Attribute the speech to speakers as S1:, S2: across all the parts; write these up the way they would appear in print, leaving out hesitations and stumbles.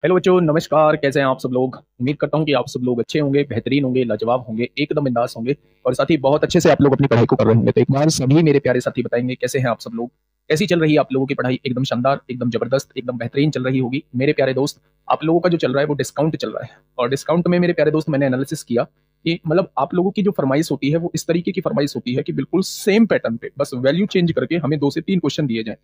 S1: Hello बच्चों, नमस्कार। कैसे हैं आप सब लोग? उम्मीद करता हूं कि आप सब लोग अच्छे होंगे, बेहतरीन होंगे, लाजवाब होंगे, एकदम बिंदास होंगे और साथ ही बहुत अच्छे से आप लोग अपनी पढ़ाई को कर रहे होंगे। तो एक बार सभी मेरे प्यारे साथी बताएंगे कैसे हैं आप सब लोग, कैसी चल रही है आप लोगों की पढ़ाई? एकदम शानदार, एकदम जबरदस्त, एकदम बेहतरीन चल रही होगी मेरे प्यारे दोस्त। आप लोगों का जो चल रहा है वो डिस्काउंट चल रहा है, और डिस्काउंट में मेरे प्यारे दोस्त मैंने एनालिसिस किया कि मतलब आप लोगों की जो फरमाइश होती है वो इस तरीके की फरमाइश होती है कि बिल्कुल सेम पैटर्न पे बस वैल्यू चेंज करके हमें 2 से 3 क्वेश्चन दिए जाए।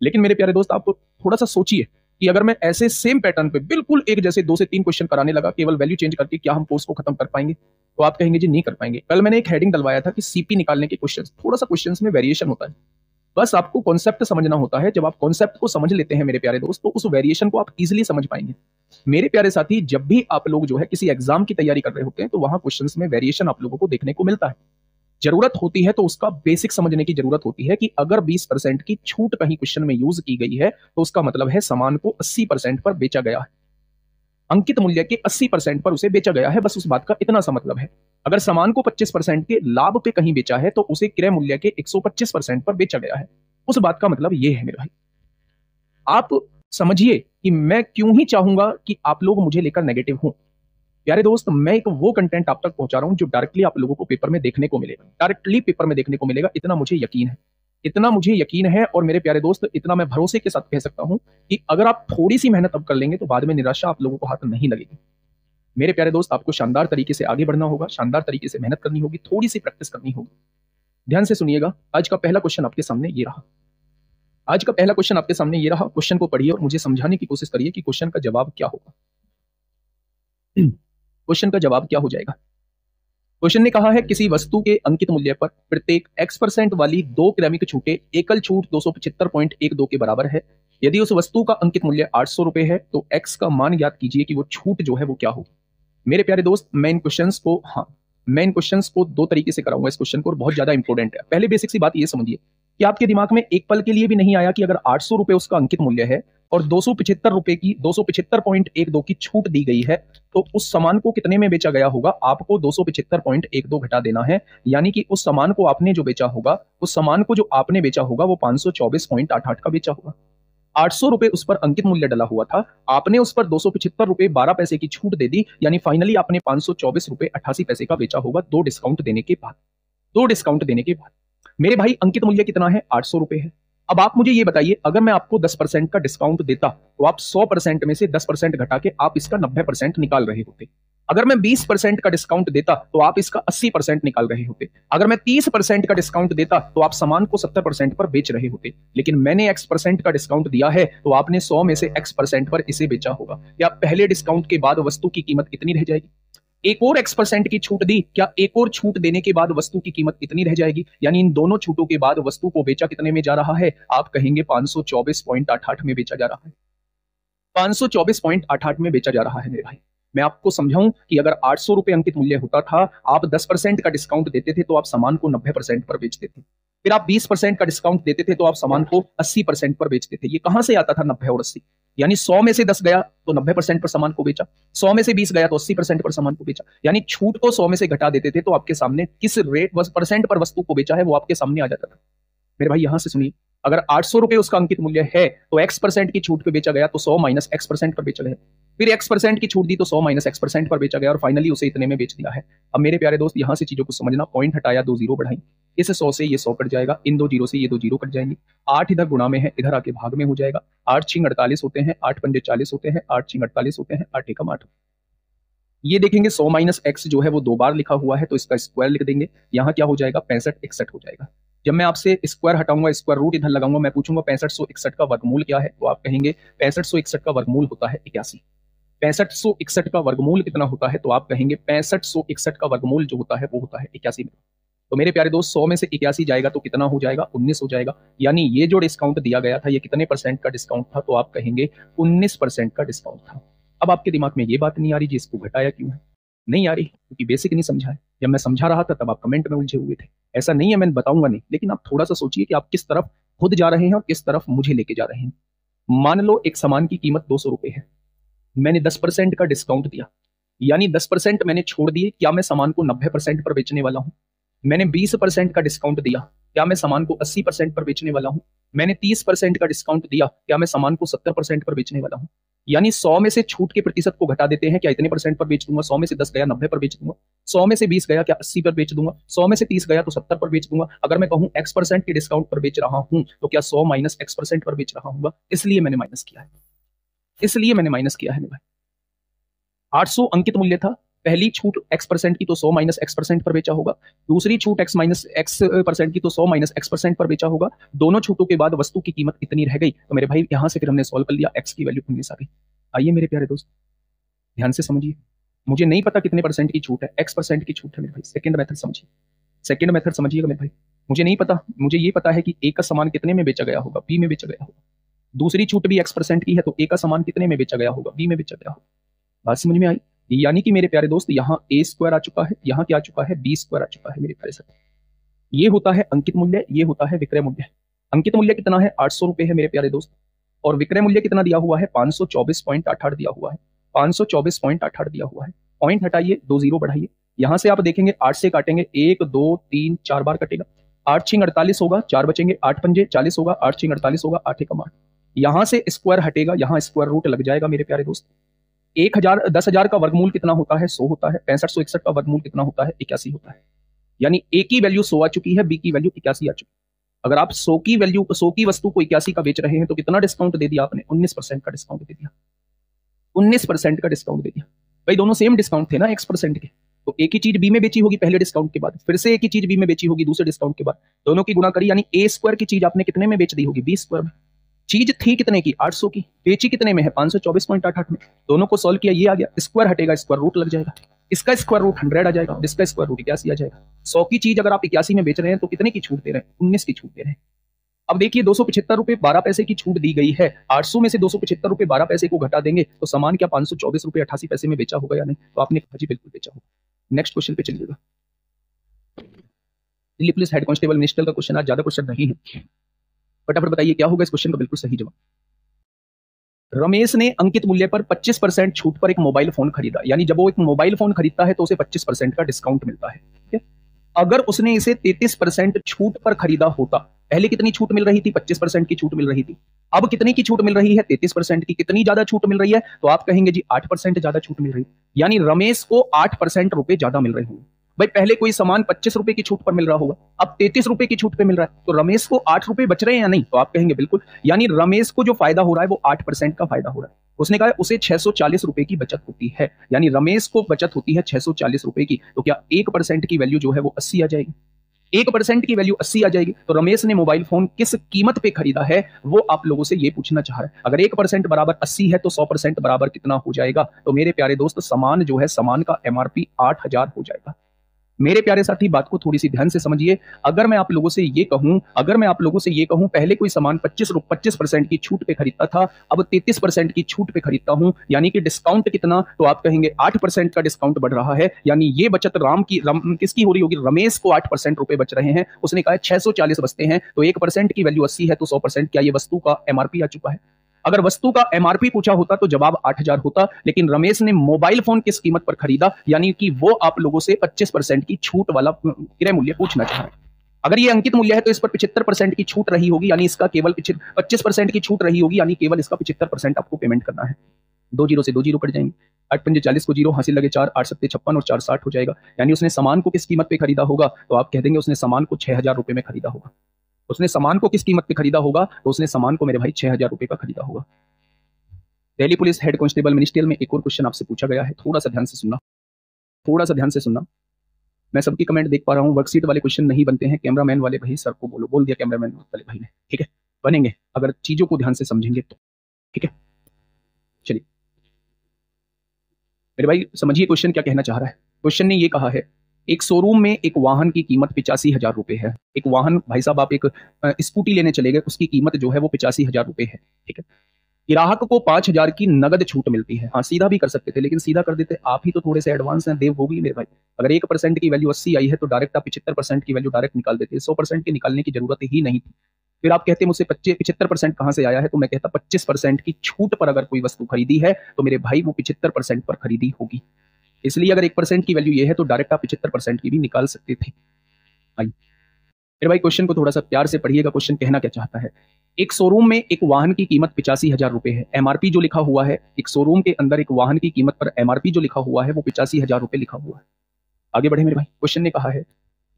S1: लेकिन मेरे प्यारे दोस्त, आप थोड़ा सा सोचिए कि अगर मैं ऐसे सेम पैटर्न पे बिल्कुल एक जैसे 2 से 3 क्वेश्चन कराने लगा केवल वैल्यू चेंज करके, क्या हम कोर्स को खत्म कर पाएंगे? तो आप कहेंगे जी नहीं कर पाएंगे। कल मैंने एक हेडिंग डलवाया था कि सीपी निकालने के क्वेश्चन, थोड़ा सा क्वेश्चन में वेरिएशन होता है। बस आपको कॉन्सेप्ट समझना होता है। जब आप कॉन्सेप्ट को समझ लेते हैं मेरे प्यारे दोस्त, तो उस वेरिएशन को आप इजीली समझ पाएंगे। मेरे प्यारे साथी, जब भी आप लोग जो है किसी एग्जाम की तैयारी कर रहे होते हैं तो वहां क्वेश्चंस में वेरिएशन आप लोगों को देखने को मिलता है। जरूरत होती है तो उसका बेसिक समझने की जरूरत होती है कि अगर 20% की छूट कहीं क्वेश्चन में यूज की गई है तो उसका मतलब है सामान को 80% पर बेचा गया है। अंकित मूल्य के 80% पर उसे बेचा गया है, बस उस बात का इतना सा मतलब है। अगर सामान को 25% के लाभ पे कहीं बेचा है तो उसे क्रय मूल्य के 125% पर बेचा गया है। उस बात का मतलब ये है मेरे भाई। आप समझिए कि मैं क्यों ही चाहूंगा कि आप लोग मुझे लेकर नेगेटिव हो। प्यारे दोस्त, मैं एक वो कंटेंट आप तक पहुंचा रहा हूं जो डायरेक्टली आप लोगों को पेपर में देखने को मिलेगा, डायरेक्टली पेपर में देखने को मिलेगा। इतना मुझे यकीन है, इतना मुझे यकीन है। और मेरे प्यारे दोस्त, इतना मैं भरोसे के साथ कह सकता हूं कि अगर आप थोड़ी सी मेहनत अब कर लेंगे तो बाद में निराशा आप लोगों को हाथ नहीं लगेगी। मेरे प्यारे दोस्त, आपको शानदार तरीके से आगे बढ़ना होगा, शानदार तरीके से मेहनत करनी होगी, थोड़ी सी प्रैक्टिस करनी होगी। ध्यान से सुनिएगा। आज का पहला क्वेश्चन आपके सामने ये रहा। आज का पहला क्वेश्चन आपके सामने ये रहा। क्वेश्चन को पढ़िए और मुझे समझाने की कोशिश करिए कि क्वेश्चन का जवाब क्या होगा। क्वेश्चन का जवाब क्या हो जाएगा? क्वेश्चन ने कहा है किसी वस्तु के अंकित मूल्य पर प्रत्येक x% वाली 2 क्रमिक छूटे एकल छूट 275.12 के बराबर है। यदि उस वस्तु का अंकित मूल्य 800 रुपए है तो x का मान ज्ञात कीजिए कि वो छूट जो है वो क्या होगी। मेरे प्यारे दोस्त, मैं इन क्वेश्चंस को 2 तरीके से कराऊंगा इस क्वेश्चन को, और बहुत ज्यादा इंपॉर्टेंट है। पहले बेसिक सी बात ये समझिए कि आपके दिमाग में एक पल के लिए भी नहीं आया कि अगर 800 रुपए उसका अंकित मूल्य है और 275 रुपए की 275.12 की छूट दी गई है तो उस सामान को कितने में बेचा गया होगा? आपको 275.12 घटा देना है। यानी कि उस सामान को आपने जो बेचा होगा, उस सामान को जो आपने बेचा होगा वो 524.88 का बेचा होगा। 800 रुपए उस पर अंकित मूल्य डला हुआ था, आपने उस पर 275 रुपए 12 पैसे की छूट दे दी, यानी फाइनली आपने 524 रुपए 88 पैसे का बेचा होगा, 2 डिस्काउंट देने के बाद। 2 डिस्काउंट देने के बाद मेरे भाई अंकित मूल्य कितना है? 800 रुपए है। अब आप मुझे ये बताइए, अगर मैं आपको 10% का डिस्काउंट देता तो आप 100% में से 10% घटा के आप इसका 90% निकाल रहे होते। अगर मैं 20% का डिस्काउंट देता तो आप इसका 80% निकाल रहे होते। अगर मैं 30% का डिस्काउंट देता तो आप सामान को 70% पर बेच रहे होते। लेकिन मैंने x% का डिस्काउंट दिया है तो आपने 100 में से x% पर इसे बेचा होगा। क्या पहले डिस्काउंट के बाद वस्तु की कीमत इतनी रह जाएगी? एक और x% की छूट दी, क्या एक और छूट देने के बाद वस्तु की कीमत इतनी रह जाएगी? यानी इन दोनों छूटों के बाद वस्तु को बेचा कितने में जा रहा है? आप कहेंगे 524.88 में बेचा जा रहा है। 524.88 में बेचा जा रहा है मेरे भाई। मैं आपको समझाऊं कि अगर 800 रुपए अंकित मूल्य होता था, आप 10% का डिस्काउंट देते थे तो आप सामान को 90% पर बेचते थे। फिर आप 20% का डिस्काउंट देते थे तो आप सामान को 80% पर बेचते थे। ये कहां से आता था 90 और 80? यानी 100 में से 10 गया तो 90% पर सामान को बेचा, 100 में से 20 गया तो 80% पर सामान को बेचा। यानी छूट को 100 में से घटा देते थे तो आपके सामने किस रेट परसेंट पर वस्तु को बेचा है वो आपके सामने आ जाता था। मेरे भाई यहां से सुनिए, अगर 800 रुपए उसका अंकित मूल्य है तो x% की छूट पे बेचा गया तो 100 माइनस x% पर बेचा गया। फिर x% की छूट दी तो 100 माइनस x% पर बेचा गया और फाइनली उसे इतने में बेच दिया है। अब मेरे प्यारे दोस्त, यहां से चीजों को समझना। पॉइंट हटाया, 2 जीरो बढ़ाई, इस 100 से ये 100 कट जाएगा, इन 2 जीरो से ये 2 जीरो कट जाएंगे। 8 इधर गुणा में है, इधर आके भाग में हो जाएगा। 8 छिंग 48 होते हैं, 8 पंजे 40 होते हैं, 8 छिंग 48 होते हैं, 8 एकम 8। ये देखेंगे 100 माइनस एक्स जो है वो 2 बार लिखा हुआ है तो इसका स्क्वायर लिख देंगे। यहाँ क्या हो जाएगा? 65 61 हो जाएगा। जब मैं आपसे स्क्वायर हटाऊंगा, स्क्वायर रूट इधर लगाऊंगा, मैं पूछूंगा 6561 का वर्गमूल क्या है, तो आप कहेंगे 6561 का वर्गमूल होता है 81। 6561 का वर्गमूल कितना होता है, तो आप कहेंगे 6561 का वर्गमूल जो होता है वो होता है 81 में। तो मेरे प्यारे दोस्त, 100 में से 81 जाएगा तो कितना हो जाएगा? 19 हो जाएगा। यानी ये जो डिस्काउंट दिया गया था ये कितने परसेंट का डिस्काउंट था, तो आप कहेंगे 19% का डिस्काउंट था। अब आपके दिमाग में ये बात नहीं आ रही जी इसको घटाया क्यों है? नहीं आ रही क्योंकि बेसिक नहीं समझा है। जब मैं समझा रहा था तब आप कमेंट में उलझे हुए थे। ऐसा नहीं है, मैं बताऊंगा नहीं, लेकिन आप थोड़ा सा सोचिए कि आप किस तरफ खुद जा रहे हैं और किस तरफ मुझे लेके जा रहे हैं। मान लो एक सामान की कीमत 200 रुपए है, मैंने 10% का डिस्काउंट दिया, यानी 10% मैंने छोड़ दिए, क्या मैं सामान को 90% पर बेचने वाला हूं? मैंने 20% का डिस्काउंट दिया, क्या मैं सामान को 80% पर बेचने वाला हूं? मैंने 30% का डिस्काउंट दिया, क्या मैं सामान को 70% पर बेचने वाला हूं? यानी 100 में से छूट के प्रतिशत को घटा देते हैं, क्या इतने परसेंट पर बेच दूंगा, 100 में से 10 गया 90 पर बेच दूंगा, 100 में से 20 गया क्या 80 पर बेच दूंगा, 100 में से 30 गया तो 70 पर बेच दूंगा। अगर मैं कहूं x% के डिस्काउंट पर बेच रहा हूं तो क्या 100 माइनस x% पर बेच रहा हूँ, इसलिए मैंने माइनस किया है, इसलिए मैंने माइनस किया है। 800 अंकित मूल्य था, पहली छूट x% की तो 100 माइनस x% पर बेचा होगा, दूसरी छूट x माइनस x% की तो 100 माइनस x% पर बेचा होगा। दोनों छूटों के बाद वस्तु की कीमत इतनी रह गई, तो मेरे भाई यहां से फिर हमने सॉल्व कर लिया, x की वैल्यू 19 आ गई। आइए मेरे प्यारे दोस्त ध्यान से समझिए, मुझे नहीं पता कितने परसेंट की छूट है, x% की छूट है मेरे भाई। सेकंड मेथड समझिए, सेकंड मेथड समझिएगा मेरे भाई। मुझे नहीं पता, मुझे ये पता है कि ए का सामान कितने में बेचा गया होगा, बी में बेचा गया होगा। दूसरी छूट भी x% की है, तो ए का सामान कितने में बेचा गया होगा, बी में बेचा गया होगा। बात समझ में आई? यानी कि मेरे प्यारे दोस्त यहाँ a स्क्वायर आ चुका है, यहाँ क्या आ चुका है, b स्क्वायर आ चुका है मेरे प्यारे साथ। ये होता है अंकित मूल्य, ये होता है विक्रय मूल्य। अंकित मूल्य कितना है, 800 रुपए है मेरे प्यारे दोस्त, और विक्रय मूल्य कितना दिया हुआ है, 524.88 दिया हुआ है, 524.88 दिया हुआ है। पॉइंट हटाइए, 2 जीरो बढ़ाइए, यहां से आप देखेंगे 8 से काटेंगे 1 2 3 4 बार कटेगा, 8 छिंग 48 होगा, 4 बचेंगे, 8 पंजे 40 होगा, 8 छिंग 48 होगा, 8 एकम 8। यहां से स्क्वायर हटेगा, यहां स्क्वायर रूट लग जाएगा मेरे प्यारे दोस्त। 1000 10,000 का वर्गमूल कितना होता है, 100 होता है। 6561 का वर्गमूल कितना होता है, 81 होता है। यानी ए की वैल्यू 100 आ चुकी है, बी की वैल्यू 81 आ चुकी है। अगर आप 100 की वैल्यू 100 की वस्तु को 81 का बेच रहे हैं तो कितना डिस्काउंट दे दिया आपने, 19% का डिस्काउंट दे दिया, 19% का डिस्काउंट दे दिया। भाई दोनों सेम डिस्काउंट थे ना x% के, तो एक ही चीज बी में बेची होगी पहले डिस्काउंट के बाद, फिर से एक ही चीज बी में बेची होगी दूसरे डिस्काउंट के बाद, दोनों की गुणा करी, यानी ए स्क्वायर की चीज आपने कितने में बेच दी होगी, 20 स्क्वायर में। चीज थी कितने की, 800 की, बेची कितने में है, 524.88 में। दोनों को सॉल्व किया, ये आ गया, स्क्वायर हटेगा, स्क्वायर रूट लग जाएगा, इसका स्क्वायर रूट 100 आ जाएगा, इसका स्क्वायर रूट 81 आ जाएगा। 100 की चीज अगर आप 81 में बेच रहे हैं तो कितने की छूट दे रहे हैं, 19 की छूट दे रहे हैं। अब देखिए 275 रुपए 12 पैसे की छूट दी गई है, 800 में से 275 रुपए 12 पैसे को घटा देंगे तो सामान क्या 524 रुपए 88 पैसे में बेचा होगा या नहीं, तो आपने कहा जी बिल्कुल बेचा होगा। नेक्स्ट क्वेश्चन पे चलिएगा। Delhi police head constable minister का क्वेश्चन, आज ज्यादा क्वेश्चन नहीं है, फटाफट बताइए क्या होगा इस क्वेश्चन का बिल्कुल सही जवाब। रमेश ने अंकित मूल्य पर 25% छूट पर एक मोबाइल फोन खरीदा, यानी जब वो एक मोबाइल फोन खरीदता है तो उसे 25% का डिस्काउंट मिलता है, ठीक है। अगर उसने इसे 33% छूट पर खरीदा होता, पहले कितनी छूट मिल रही थी, 25% की छूट मिल रही थी, अब कितनी की छूट मिल रही है, 33% की। कितनी ज्यादा छूट मिल रही है, तो आप कहेंगे जी 8% ज्यादा छूट मिल रही है, यानी रमेश को 8% रुपए ज्यादा मिल रहे होंगे। भाई पहले कोई सामान 25 रुपए की छूट पर मिल रहा होगा, अब 33 रुपए की छूट पे मिल रहा है, तो रमेश को 8 रुपए बच रहे हैं या नहीं, तो आप कहेंगे बिल्कुल, यानी रमेश को जो फायदा हो रहा है वो 8% का फायदा हो रहा है। उसने कहा उसे 640 रुपए की बचत होती है, यानी रमेश को बचत होती है 640 रुपए की, तो क्या 1% की वैल्यू जो है वो 80 आ जाएगी, 1% की वैल्यू 80 आ जाएगी। तो रमेश ने मोबाइल फोन किस कीमत पे खरीदा है वो आप लोगों से ये पूछना चाह रहा है। अगर 1% बराबर 80 है तो 100% बराबर कितना हो जाएगा, तो मेरे प्यारे दोस्त सामान जो है, सामान का MRP 8000 हो जाएगा। मेरे प्यारे साथी बात को थोड़ी सी ध्यान से समझिए। अगर मैं आप लोगों से ये कहूं पहले कोई सामान 25% की छूट पे खरीदता था, अब 33% की छूट पे खरीदता हूं, यानी कि डिस्काउंट कितना, तो आप कहेंगे 8% का डिस्काउंट बढ़ रहा है, यानी ये बचत किसकी हो रही होगी, रमेश को 8% रुपए बच रहे हैं। उसने कहा 640 बचते हैं, तो 1% की वैल्यू 80 है, तो 100% क्या ये वस्तु का MRP आ चुका है। अगर वस्तु का MRP पूछा होता तो जवाब 8000 होता, लेकिन रमेश ने मोबाइल फोन किस कीमत पर खरीदा, यानी कि वो आप लोगों से 25% की छूट वाला क्रय मूल्य पूछना चाह रहे हैं। अगर ये अंकित मूल्य है तो इस पर 75% की छूट रही होगी, यानी इसका केवल 25% की छूट रही होगी, यानी केवल इसका 75% आपको पेमेंट करना है। 2 जीरो से 2 जीरो कट जाएंगे, 8 पंजे 40 को जीरो, हासिल लगे 4, 8 सत्ते 56 और 4 60 हो जाएगा। यानी उसने सामान को किस कीमत पे खरीदा होगा, तो आप कह देंगे उसने सामान को 6000 रुपए में खरीदा होगा। उसने सामान को किस कीमत पे खरीदा होगा, तो उसने सामान को मेरे भाई 6000 रुपए का खरीदा होगा। Delhi police head constable ministerial में एक और क्वेश्चन आपसे पूछा गया है, थोड़ा सा ध्यान से सुनना, थोड़ा सा ध्यान से सुनना। मैं सबकी कमेंट देख पा रहा हूँ, वर्कशीट वाले क्वेश्चन नहीं बनते हैं, कैमरामैन वाले भाई सर को बोल दिया कैमरामैन वाले भाई ने, ठीक है, बनेंगे अगर चीजों को ध्यान से समझेंगे तो, ठीक है। चलिए मेरे भाई समझिए क्वेश्चन क्या कहना चाह रहा है। क्वेश्चन ने ये कहा है, एक शोरूम में एक वाहन की कीमत 85,000 रुपए है। एक वाहन, भाई साहब आप एक स्कूटी लेने चले गए, उसकी कीमत जो है वो 85,000 रुपए है, ठीक है। ग्राहक को 5,000 की नगद छूट मिलती है। हाँ सीधा भी कर सकते थे, लेकिन सीधा कर देते, आप ही तो थोड़े से एडवांस हैं, देव होगी मेरे भाई। अगर 1% की वैल्यू 80 आई है तो डायरेक्ट आप 75% की वैल्यू डायरेक्ट निकाल देते, 100% की निकालने की जरूरत ही नहीं थी। फिर आप कहते मुझसे 75% कहां से आया है, तो मैं कहता 25% की छूट पर अगर कोई वस्तु खरीदी है तो मेरे भाई वो 75% पर खरीदी होगी। इसलिए अगर 1% की वैल्यू ये है तो डायरेक्ट आप 75% की भी निकाल सकते थे। मेरे भाई क्वेश्चन को थोड़ा सा प्यार से पढ़िएगा, क्वेश्चन कहना क्या चाहता है। एक शोरूम में एक वाहन की कीमत 85,000 रुपए है। एमआरपी जो लिखा हुआ है, एक शोरूम के अंदर एक वाहन की कीमत पर एमआरपी जो लिखा हुआ है वो 85,000 रुपए लिखा हुआ है। आगे बढ़े मेरे भाई। क्वेश्चन ने कहा है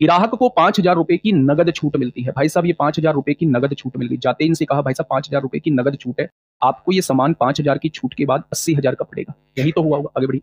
S1: ग्राहक को 5,000 रुपए की नगद छूट मिलती है। भाई साहब ये 5,000 रुपए की नगद छूट मिल गई। जाते इनसे कहा भाई साहब 5,000 रुपए की नगद छूट है, आपको ये सामान 5,000 की छूट के बाद 80,000 का पड़ेगा। यही तो हुआ होगा। आगे बढ़ी।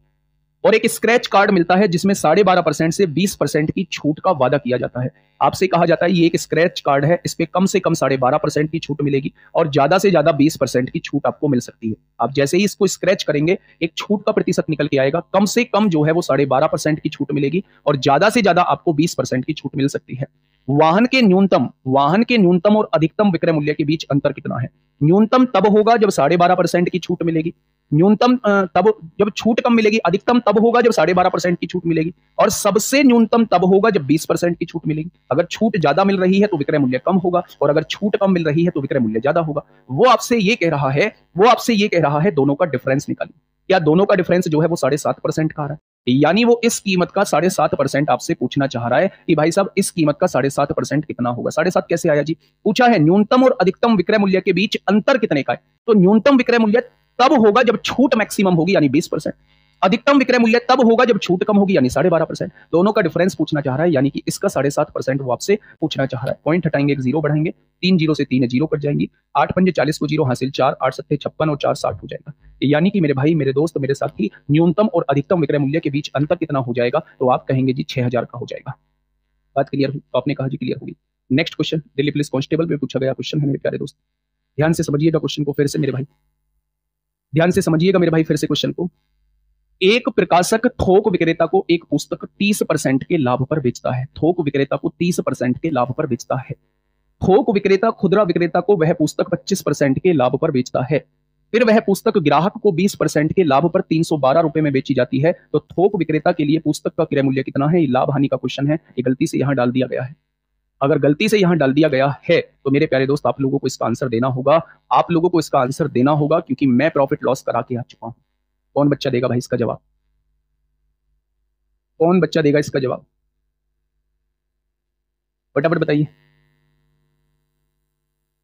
S1: और एक स्क्रैच कार्ड मिलता है जिसमें 12.5% से 20% की छूट का वादा किया जाता है। आपसे कहा जाता है ये एक स्क्रैच कार्ड है, इस पे कम से कम 12.5% की छूट मिलेगी और ज्यादा से ज्यादा 20% की छूट आपको मिल सकती है। आप जैसे ही इसको स्क्रैच करेंगे एक छूट का प्रतिशत निकल के आएगा। कम से कम जो है वो 12.5% की छूट मिलेगी और ज्यादा से ज्यादा आपको 20% की छूट मिल सकती है। वाहन के न्यूनतम और अधिकतम विक्रय मूल्य के बीच अंतर कितना है? न्यूनतम तब होगा जब 12.5% की छूट मिलेगी, न्यूनतम तब जब छूट कम मिलेगी, अधिकतम तब होगा जब 12.5% की छूट मिलेगी और सबसे न्यूनतम तब होगा जब 20% की छूट मिलेगी। अगर छूट ज्यादा मिल रही है तो विक्रय मूल्य कम होगा और अगर छूट कम मिल रही है तो विक्रय मूल्य ज्यादा होगा। वो आपसे ये कह रहा है दोनों का डिफरेंस निकालिए। क्या दोनों का डिफरेंस जो है वो 7.5% का आ रहा है? यानी वो इस कीमत का 7.5% आपसे पूछना चाह रहा है कि भाई साहब इस कीमत का 7.5% कितना होगा। 7.5 कैसे आया जी? पूछा है न्यूनतम और अधिकतम विक्रय मूल्य के बीच अंतर कितने का है। तो न्यूनतम विक्रय मूल्य तब होगा जब छूट मैक्सिमम होगी यानी 20%, अधिकतम विक्रय मूल्य तब होगा जब छूट कम होगी यानी 12.5%। दोनों का डिफरेंस पूछना चाह रहा है यानी कि इसका 7.5% वो आपसे पूछना चाह रहा है। पॉइंट हटाएंगे, एक जीरो बढ़ाएंगे, 3 जीरो से 3 जीरो कट जाएंगी, 8 पंजे 40 को जीरो हासिल 4, 8 सत्ते 56 और 4 60 हो जाएगा। यानी कि मेरे भाई, मेरे दोस्त, मेरे साथी, न्यूनतम और अधिकतम विक्रय मूल्य के बीच अंतर कितना हो जाएगा? तो आप कहेंगे जी 6,000 का हो जाएगा। बात क्लियर हुई? तो आपने कहा जी क्लियर होगी। Next question Delhi police constable में पूछा गया क्वेश्चन है मेरे प्यारे दोस्त। ध्यान से समझिएगा क्वेश्चन को फिर से मेरे भाई, ध्यान से समझिएगा मेरे भाई फिर से क्वेश्चन को। एक प्रकाशक थोक विक्रेता को एक पुस्तक 30% के लाभ पर बेचता है। थोक विक्रेता को 30% के लाभ पर बेचता है। थोक विक्रेता खुदरा विक्रेता को वह पुस्तक 25% के लाभ पर बेचता है। फिर वह पुस्तक ग्राहक को 20% के लाभ पर 312 रुपए में बेची जाती है। तो थोक विक्रेता के लिए पुस्तक का क्रय मूल्य कितना है? लाभ हानि का क्वेश्चन है, ये गलती से यहां डाल दिया गया है। अगर गलती से यहां डाल दिया गया है तो मेरे प्यारे दोस्त आप लोगों को इसका आंसर देना होगा। आप लोगों को इसका आंसर देना होगा क्योंकि मैं प्रॉफिट लॉस करा के आ चुका हूं। कौन बच्चा देगा भाई इसका जवाब? कौन बच्चा देगा इसका जवाब? फटाफट बताइए।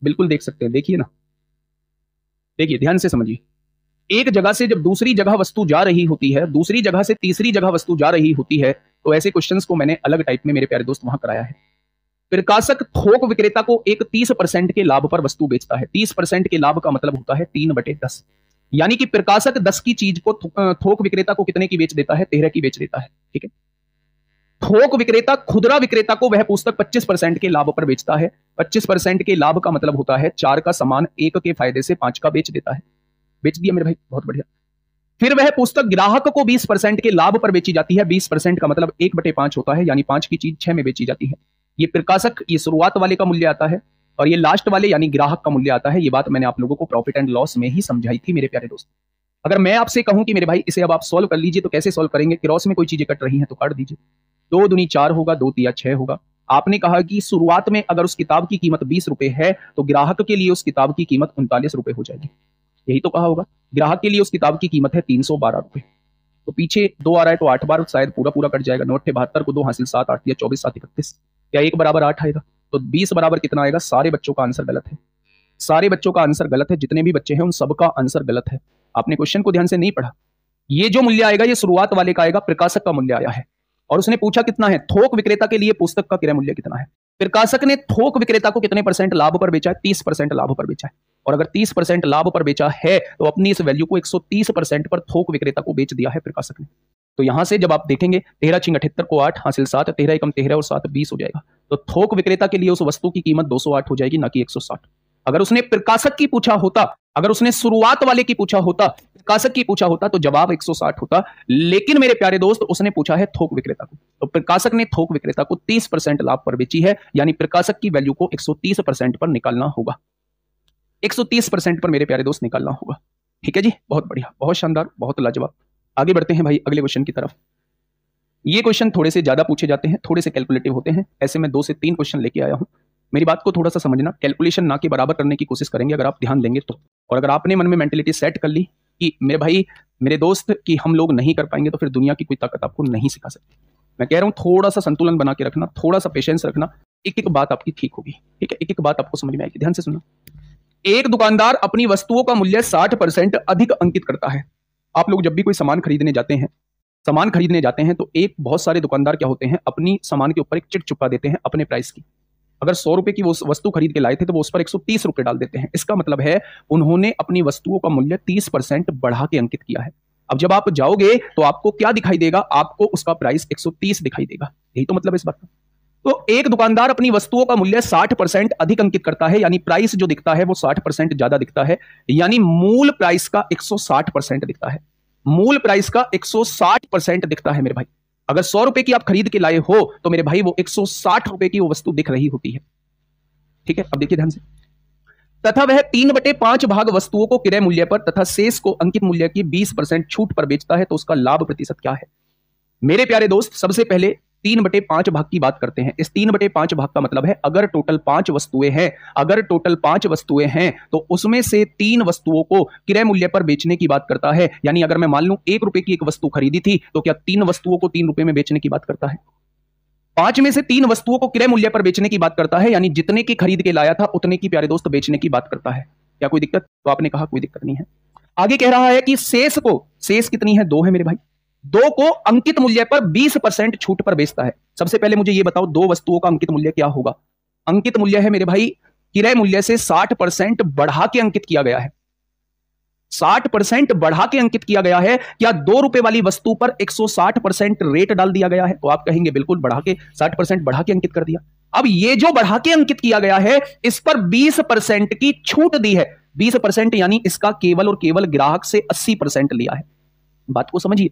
S1: बिल्कुल देख सकते हैं, देखिए ना, देखिए ध्यान से समझिए। एक जगह से जब दूसरी जगह वस्तु जा रही होती है, दूसरी जगह से तीसरी जगह वस्तु जा रही होती है, तो ऐसे क्वेश्चंस को मैंने अलग टाइप में मेरे प्यारे दोस्त वहां कराया है। प्रकाशक थोक विक्रेता को एक 30% के लाभ पर वस्तु बेचता है। 30% के लाभ का मतलब होता है 3/10, यानी कि प्रकाशक 10 की चीज को थोक विक्रेता को कितने की बेच देता है? 13 की बेच देता है। ठीक है। थोक विक्रेता खुदरा विक्रेता को वह पुस्तक 25% के लाभ पर बेचता है। 25% के लाभ का मतलब होता है 4 का सामान 1 के फायदे से 5 का बेच देता है। बेच दिया मेरे भाई, बहुत बढ़िया। फिर वह पुस्तक ग्राहक को 20% के लाभ पर बेची जाती है। 20% का मतलब 1/5 होता है, यानी 5 की चीज 6 में बेची जाती है। ये प्रकाशक, ये शुरुआत वाले का मूल्य आता है और ये लास्ट वाले यानी ग्राहक का मूल्य आता है। ये बात मैंने आप लोगों को प्रॉफिट एंड लॉस में ही समझाई थी मेरे प्यारे दोस्त। अगर मैं आपसे कहूं कि मेरे भाई इसे अब आप सॉल्व कर लीजिए, तो कैसे सॉल्व करेंगे? क्रॉस में कोई चीजें कट रही हैं तो काट दीजिए। 2 दूनी 4 होगा, 2 तिया 6 होगा। आपने कहा कि शुरुआत में अगर उस किताब की कीमत 20 रुपए है तो ग्राहक के लिए उस किताब की कीमत 39 रुपए हो जाएगी। यही तो कहा होगा। ग्राहक के लिए उस किताब की कीमत है 312 रुपए। तो पीछे 2 आ रहा है तो 8 बार शायद पूरा पूरा कट जाएगा। 9 72 को 2 हासिल 7, 8 या 24 7 31, क्या 1 बराबर 8 आएगा? तो 20 बराबर कितना आएगा? सारे बच्चों का आंसर गलत है। सारे बच्चों का आंसर गलत है। जितने भी बच्चे हैं उन सबका आंसर गलत है। आपने क्वेश्चन को ध्यान से नहीं पढ़ा। ये जो मूल्य आएगा ये शुरुआत वाले का आएगा, प्रकाशक का मूल्य आया है और उसने पूछा कितना है? थोक विक्रेता के लिए पुस्तक का क्रय मूल्य कितना है? प्रकाशक ने थोक विक्रेता को कितने % लाभ पर बेचा है? 30% लाभ पर बेचा है। और अगर 30% लाभ पर बेचा है तो अपनी इस वैल्यू को 130% पर थोक विक्रेता को बेच दिया है प्रकाशक ने। तो यहां से जब आप देखेंगे 13 × 78 को 8 हासिल 7, 13 × 13 और 7 20 हो जाएगा। तो थोक विक्रेता के लिए उस वस्तु की कीमत 208 हो जाएगी, ना कि 160। अगर उसने प्रकाशक की पूछा होता, अगर उसने शुरुआत वाले की पूछा होता, प्रकाशक की पूछा होता तो जवाब 160 होता। लेकिन मेरे प्यारे दोस्त उसने पूछा है थोक विक्रेता को, तो प्रकाशक ने थोक विक्रेता को 30% लाभ पर बेची है, यानी प्रकाशक की वैल्यू को 130% पर निकालना होगा। 130% पर मेरे प्यारे दोस्त निकालना होगा। ठीक है जी, बहुत बढ़िया, बहुत शानदार, बहुत लाजवाब। आगे बढ़ते हैं भाई अगले क्वेश्चन की तरफ। ये क्वेश्चन थोड़े से ज्यादा पूछे जाते हैं, थोड़े से कैलकुलेटिव होते हैं। ऐसे में 2 से 3 क्वेश्चन लेके आया हूं। मेरी बात को थोड़ा सा समझना, कैलकुलेशन ना के बराबर करने की कोशिश करेंगे अगर आप ध्यान देंगे तो। और अगर आपने मन में मेंटेलिटी सेट कर ली कि मेरे भाई, मेरे दोस्त, कि हम लोग नहीं कर पाएंगे, तो फिर दुनिया की कोई ताकत आपको नहीं सिखा सकती। मैं कह रहा हूं थोड़ा सा संतुलन बना के रखना, थोड़ा सा पेशेंस रखना, एक एक बात आपकी ठीक होगी, ठीक है, एक एक बात आपको समझ में आएगी। ध्यान से सुनना। एक दुकानदार अपनी वस्तुओं का मूल्य 60% अधिक अंकित करता है। आप लोग जब भी कोई सामान खरीदने जाते हैं तो एक बहुत सारे दुकानदार क्या होते हैं, अपनी सामान के ऊपर एक चिट चुपका देते हैं अपने प्राइस की। अगर 100 रुपए की वो वस्तु खरीद के लाए थे तो वो उस पर 130 रुपए डाल देते हैं। इसका मतलब है उन्होंने अपनी वस्तुओं का मूल्य 30% बढ़ा के अंकित किया है। अब जब आप जाओगे तो आपको क्या दिखाई देगा, आपको उसका प्राइस 130 दिखाई देगा। यही तो मतलब इस बात का। तो एक दुकानदार अपनी वस्तुओं का मूल्य 60% अधिक अंकित करता है, यानी प्राइस जो दिखता है वो 60% ज्यादा दिखता है, यानी मूल प्राइस का 160% दिखता है। मूल प्राइस का 160% दिखता है मेरे भाई। अगर 100 रुपए की आप खरीद के लाए हो तो मेरे भाई वो 160 रुपए की वो वस्तु दिख रही होती है। ठीक है, अब देखिए ध्यान से। तथा वह 3/5 भाग वस्तुओं को क्रय मूल्य पर तथा शेष को अंकित मूल्य की 20% छूट पर बेचता है, तो उसका लाभ प्रतिशत क्या है? मेरे प्यारे दोस्त, सबसे पहले 3/5 भाग की बात करते हैं। इस 3/5 भाग का मतलब है अगर टोटल 5 वस्तुएं हैं तो उसमें से 3 वस्तुओं को क्रय मूल्य पर बेचने की बात करता है। यानी अगर मैं मान लूं 1 रुपए की एक वस्तु खरीदी थी तो क्या 3 वस्तुओं को 3 रुपए में बेचने की बात करता है? 5 में से 3 वस्तुओं को क्रय मूल्य पर बेचने की बात करता है, यानी जितने की खरीद के लाया था उतने की प्यारे दोस्त बेचने की बात करता है। क्या कोई दिक्कत? तो आपने कहा कोई दिक्कत नहीं है। आगे कह रहा है कि शेष कितनी है? 2 है मेरे भाई। 2 को अंकित मूल्य पर 20% छूट पर बेचता है। सबसे पहले मुझे यह बताओ 2 वस्तुओं का अंकित मूल्य क्या होगा? अंकित मूल्य है मेरे भाई क्रय मूल्य से 60% बढ़ा के अंकित किया गया है। 60% बढ़ा के अंकित किया गया है। क्या 2 रुपए वाली वस्तु पर 160% रेट डाल दिया गया है? तो आप कहेंगे बिल्कुल, बढ़ा के 60% बढ़ा के अंकित कर दिया। अब ये जो बढ़ा के अंकित किया गया है इस पर 20% की छूट दी है। 20% यानी इसका केवल और केवल ग्राहक से 80% लिया है। बात को समझिए।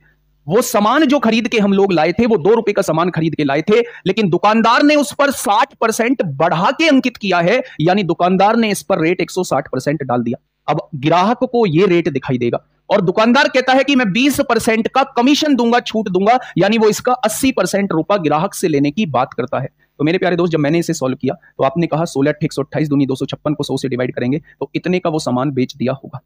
S1: वो सामान जो खरीद के हम लोग लाए थे वो 2 रुपए का सामान खरीद के लाए थे, लेकिन दुकानदार ने उस पर 60% बढ़ा के अंकित किया है, यानी दुकानदार ने इस पर रेट 160% डाल दिया। अब ग्राहक को यह रेट दिखाई देगा और दुकानदार कहता है कि मैं 20% का कमीशन दूंगा, छूट दूंगा, यानी वो इसका 80% रुपया ग्राहक से लेने की बात करता है। तो मेरे प्यारे दोस्त, जब मैंने इसे सॉल्व किया तो आपने कहा 16 × 128 दूनी 256 को 100 से डिवाइड करेंगे तो इतने का वो सामान बेच दिया होगा।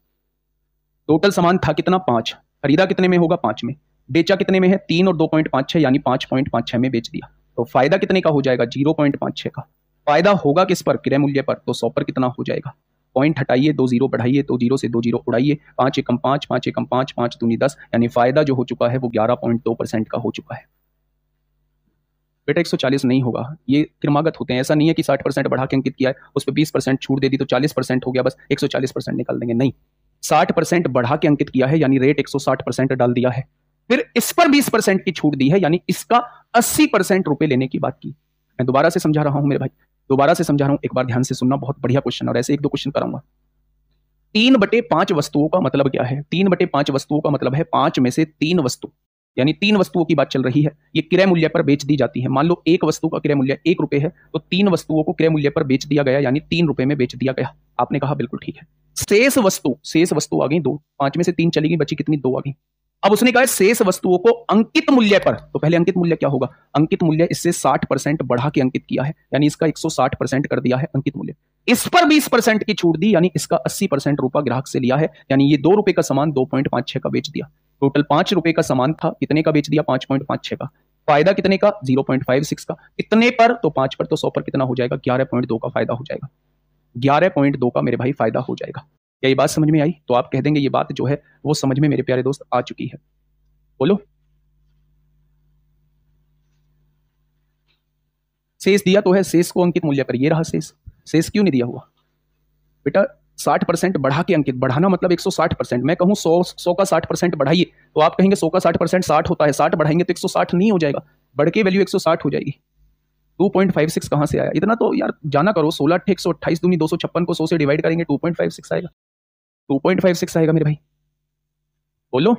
S1: टोटल सामान था कितना? 5। खरीदा कितने में होगा? 5 में। बेचा कितने में है? 3 और 2.56 यानी 5.56 में बेच दिया। तो फायदा कितने का हो जाएगा? 0.56 का। फायदा होगा किस पर? क्रय मूल्य पर। तो 100 पर कितना हो जाएगा? पॉइंट हटाइए, 2 जीरो बढ़ाइए, तो 0 से 2 जीरो उड़ाइए, 5 एकम 5, 5 एकम 5, 5 दूनी 10, यानी फायदा जो हो चुका है वो 11.2% का हो चुका है। बेटा 140 नहीं होगा, ये क्रमागत होते हैं। ऐसा नहीं है कि 60% बढ़ा के अंकित किया है उस पर 20% छूट दे दी तो 40% हो गया, बस 140% निकाल देंगे। नहीं, 60% बढ़ा के अंकित किया है यानी रेट 160% डाल दिया है, फिर इस पर 20% की छूट दी है यानी इसका 80% रुपए लेने की बात की। मैं दोबारा से समझा रहा हूं मेरे भाई, दोबारा से समझा रहा हूं, एक बार ध्यान से सुनना, बहुत बढ़िया क्वेश्चन, और ऐसे 1-2 क्वेश्चन कराऊंगा। 3/5 वस्तुओं का मतलब क्या है? 3/5 वस्तुओं का मतलब है 5 में से 3 वस्तु, यानी 3 वस्तुओं की बात चल रही है, ये क्रय मूल्य पर बेच दी जाती है। मान लो एक वस्तु का क्रय मूल्य 1 रुपए है तो 3 वस्तुओं को क्रय मूल्य पर बेच दिया गया यानी 3 रुपए में बेच दिया गया। आपने कहा बिल्कुल ठीक है। शेष वस्तु आ गई 2, 5 में से 3 चली गई, बची कितनी? 2 आ गई। अब उसने कहा शेष वस्तुओं को अंकित मूल्य पर, तो पहले अंकित मूल्य क्या होगा? अंकित मूल्य इससे 60% बढ़ा के अंकित किया है यानी इसका 160% कर दिया है अंकित मूल्य, इस पर 20% की छूट दी यानी इसका 80% रुपया ग्राहक से लिया है, यानी ये 2 रुपए का सामान 2.56 का बेच दिया। टोटल 5 रुपए का सामान था, कितने का बेच दिया? 5.56 का। फायदा कितने का? 0.56 का। कितने पर? तो 5 पर, तो 100 पर कितना हो जाएगा? 11.2 का फायदा हो जाएगा। 11.2 का मेरे भाई फायदा हो जाएगा। क्या ये बात समझ में आई? तो आप कह देंगे ये बात जो है वो समझ में मेरे प्यारे दोस्त आ चुकी है। बोलो। शेष दिया तो है, शेष को अंकित मूल्य पर, ये रहा शेष। शेष क्यों नहीं दिया हुआ बेटा? 60% बढ़ा के अंकित, बढ़ाना मतलब 160%। मैं कहूं 100 का 60% बढ़ाइए तो आप कहेंगे 100 का 60% 60 होता है, 60 बढ़ाएंगे तो 160 नहीं हो जाएगा, बढ़ के वैल्यू 160 हो जाएगी। 2.56 कहां से आया? इतना तो यार जाना करो। 16 × 128 दूनी 256 को 100 से डिवाइड करेंगे 2.56 आएगा। 2.56 आएगा मेरे भाई। बोलो,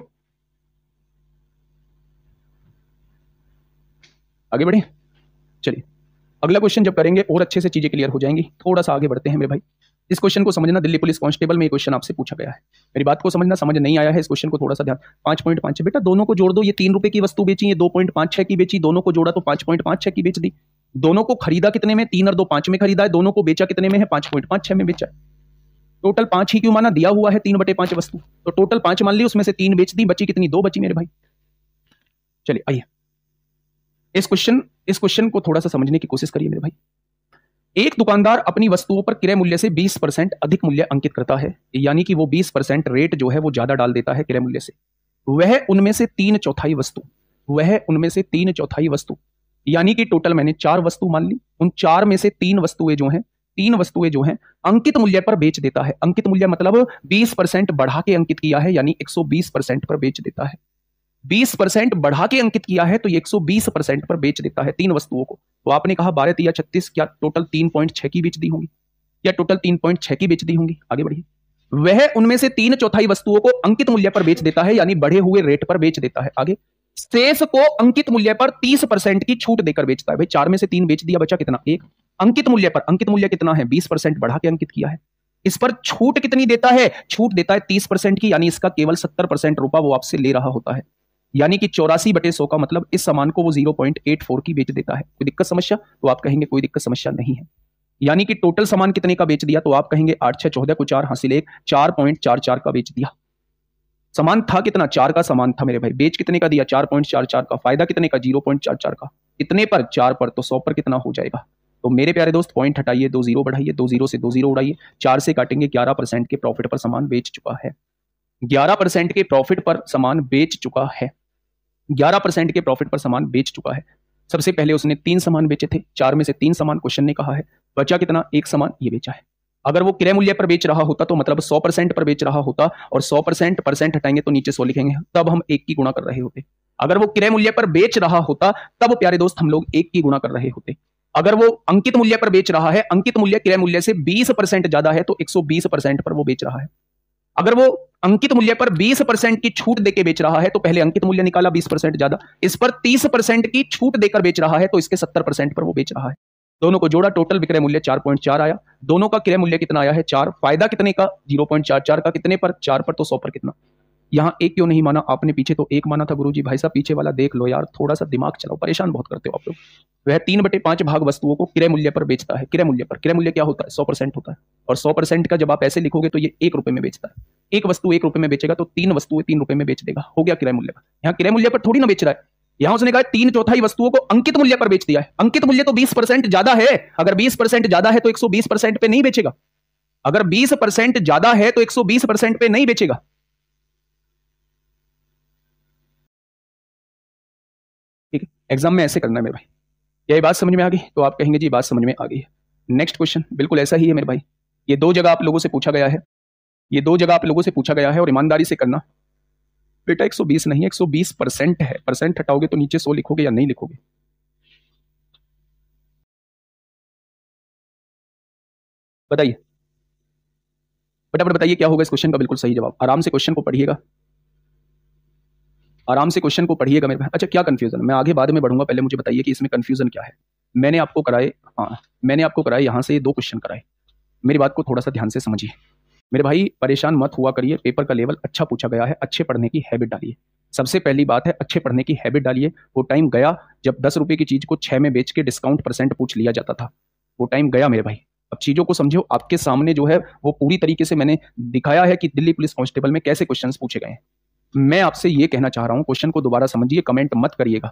S1: आगे बढ़े। चलिए अगला क्वेश्चन जब करेंगे और अच्छे से चीजें क्लियर हो जाएंगी। थोड़ा सा आगे बढ़ते हैं मेरे भाई। इस क्वेश्चन को समझना, दिल्ली पुलिस कांस्टेबल में ये क्वेश्चन आपसे पूछा गया है। मेरी बात को समझना, समझ नहीं आया है इस क्वेश्चन को थोड़ा सा ध्यान। 5.5 बेटा दोनों को जोड़ दो, ये 3 रुपए की वस्तु बेची, ये 2.56 की बेची, दोनों को जोड़ा तो 5.56 की बेच दी। दोनों को खरीदा कितने में? 3 और 2 5 में खरीदा है। दोनों को बेचा कितने में है? 5.56 में बेचा। टोटल 5 ही क्यों माना? दिया हुआ है 3/5 वस्तु, तो टोटल 5 मान ली, उसमें से 3 बेच दी, बची कितनी? 2 बची मेरे भाई। चलिए आइए, इस क्वेश्चन को थोड़ा सा समझने की कोशिश करिए मेरे भाई। एक दुकानदार अपनी वस्तुओं पर क्रय मूल्य से 20% अधिक मूल्य अंकित करता है, यानी कि वो 20% रेट जो है वो ज्यादा डाल देता है क्रय मूल्य से। वह उनमें से 3/4 वस्तु यानी कि टोटल मैंने 4 वस्तु मान ली, उन 4 में से 3 वस्तुएं जो हैं अंकित मूल्य पर बेच देता है। अंकित मूल्य मतलब 20% बढ़ा के अंकित किया है, यानी 120% पर बेच देता है। 20% बढ़ा के अंकित किया है तो ये 120% पर बेच देता है 3 वस्तुओं को। तो आपने कहा 12 या 36, क्या टोटल 3.6 की बेच दी होंगी? क्या टोटल 3.6 की बेच दी होंगी? आगे बढ़िए। वह उनमें से 3/4 वस्तुओं को अंकित मूल्य पर बेच देता है, यानी बढ़े हुए रेट पर बेच देता है। आगे शेष को अंकित मूल्य पर 30% की छूट देकर बेचता है। भाई 4 में से 3 बेच दिया, बचा कितना? 1। अंकित मूल्य पर, अंकित मूल्य कितना है? 20% बढ़ा के अंकित किया है। इस पर छूट कितनी देता है? छूट देता है 30% की, यानी इसका केवल 70% रुपया वो आपसे ले रहा होता है। यानी कि 84/100 का मतलब इस सामान को वो 0.84 की बेच देता है। कोई दिक्कत समस्या? तो आप कहेंगे कोई दिक्कत समस्या नहीं है। यानी कि टोटल सामान कितने का बेच दिया? तो आप कहेंगे 8 6 14 को 4 हासिल 1, 4.44 का बेच दिया। सामान था कितना? 4 का सामान था मेरे भाई। बेच कितने का दिया? 4.44 का। फायदा कितने का? 0.44 का। कितने पर? 4 पर। तो 100 पर कितना हो जाएगा? तो मेरे प्यारे दोस्त पॉइंट हटाइए, 2 0 बढ़ाइए, 2 0 से 2 0 उड़ाइए, 4 से काटेंगे, 11% के प्रॉफिट पर सामान बेच चुका है। 11% के प्रॉफिट पर सामान बेच चुका है। 11% के प्रॉफिट पर सामान बेच चुका है। सबसे पहले उसने 3 सामान बेचे थे, 4 में से 3 सामान क्वेश्चन ने कहा है, बचा कितना? 1 सामान ये बेचा है। अगर वो क्रय मूल्य पर बेच रहा होता तो मतलब 100% पर बेच रहा होता, और 100% हटाएंगे तो नीचे 100 लिखेंगे, तब हम 1 की गुणा कर रहे होते। अगर वो क्रय मूल्य पर बेच रहा होता तब प्यारे दोस्त हम लोग 1 की गुणा कर रहे होते। अगर वो अंकित मूल्य पर बेच रहा है, अंकित मूल्य क्रय मूल्य से 20% ज्यादा है, तो 120% पर वो बेच रहा है। अगर वो अंकित मूल्य पर 20% की छूट देकर बेच रहा है, तो पहले अंकित मूल्य निकाला 20% ज्यादा, इस पर 30% की छूट देकर बेच रहा है, तो इसके 70% पर वो बेच रहा है। दोनों को जोड़ा, टोटल विक्रय मूल्य 4.4 आया। दोनों का क्रय मूल्य कितना आया है? 4। फायदा कितने का? 0.44 का। कितने पर? 4 पर। तो 100 पर कितना? यहां 1 क्यों नहीं माना आपने? पीछे तो 1 माना था गुरुजी। भाई साहब पीछे वाला देख लो यार, थोड़ा सा दिमाग चलाओ, परेशान बहुत करते हो आप लोग। वह 3/5 भाग वस्तुओं को क्रय मूल्य पर बेचता है। क्रय मूल्य पर, क्रय मूल्य क्या होता है? 100% होता है। और 100% का जब आप ऐसे लिखोगे तो ये 1 रुपए में बेचता है। एक वस्तु 1 रुपए में बेचेगा तो 3 वस्तुएं 3 रुपए में बेच देगा। हो गया क्रय मूल्य पर। यहाँ क्रय मूल्य पर थोड़ी ना बेच रहा है, यहां उसने कहा 3/4 वस्तुओं को अंकित मूल्य पर बेच दिया है। अंकित मूल्य तो 20% ज्यादा है। अगर 20% ज्यादा है तो 120% पे नहीं बेचेगा। अगर 20% ज्यादा है तो 120% पे नहीं बेचेगा। ठीक है, एग्जाम में ऐसे करना है मेरे भाई। क्या ये बात समझ में आ गई? तो आप कहेंगे जी बात समझ में आ गई है। नेक्स्ट क्वेश्चन बिल्कुल ऐसा ही है मेरे भाई। ये 2 जगह आप लोगों से पूछा गया है, ये 2 जगह आप लोगों से पूछा गया है, और ईमानदारी से करना बेटा। 120 नहीं, 120% है। परसेंट हटाओगे तो नीचे 100 लिखोगे या नहीं लिखोगे? बताइए फटाफट बताइए क्या होगा इस क्वेश्चन का बिल्कुल सही जवाब। आराम से क्वेश्चन को पढ़िएगा, आराम से क्वेश्चन को पढ़िएगा मेरे भाई। अच्छा क्या कंफ्यूजन? मैं आगे बाद में बढ़ूंगा, पहले मुझे बताइए कि इसमें कंफ्यूजन क्या है। मैंने आपको कराए, हाँ मैंने आपको कराए यहां से 2 क्वेश्चन कराए। मेरी बात को थोड़ा सा ध्यान से समझिए मेरे भाई। परेशान मत हुआ करिए, पेपर का लेवल अच्छा पूछा गया है, अच्छे पढ़ने की हैबिट डालिए। सबसे पहली बात है अच्छे पढ़ने की हैबिट डालिए। वो टाइम गया जब 10 रुपए की चीज को 6 में बेच के डिस्काउंट परसेंट पूछ लिया जाता था। वो टाइम गया मेरे भाई। अब चीजों को समझो। आपके सामने जो है वो पूरी तरीके से मैंने दिखाया है कि दिल्ली पुलिस कांस्टेबल में कैसे क्वेश्चंस पूछे गए हैं। मैं आपसे ये कहना चाह रहा हूं, क्वेश्चन को दोबारा समझिए, कमेंट मत करिएगा।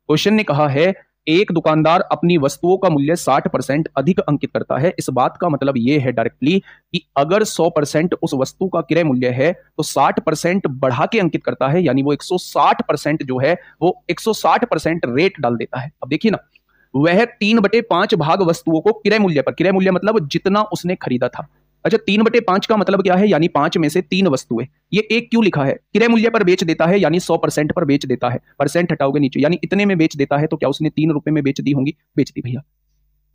S1: क्वेश्चन ने कहा है एक दुकानदार अपनी वस्तुओं का मूल्य 60% अधिक अंकित करता है। इस बात का मतलब यह है डायरेक्टली कि अगर 100% उस वस्तु का क्रय मूल्य है तो 60% बढ़ा के अंकित करता है, यानी वो 160% जो है वो 160% रेट डाल देता है। अब देखिए ना, वह 3/5 भाग वस्तुओं को क्रय मूल्य पर, क्रय मूल्य मतलब जितना उसने खरीदा था। अच्छा 3/5 का मतलब क्या है? यानी 5 में से 3 वस्तुएं। ये 1 क्यों लिखा है? क्रय मूल्य पर बेच देता है, यानी 100% पर बेच देता है। परसेंट हटाओगे नीचे, यानी इतने में बेच देता है। तो क्या उसने 3 रुपए में बेच दी होंगी? बेच दी भैया।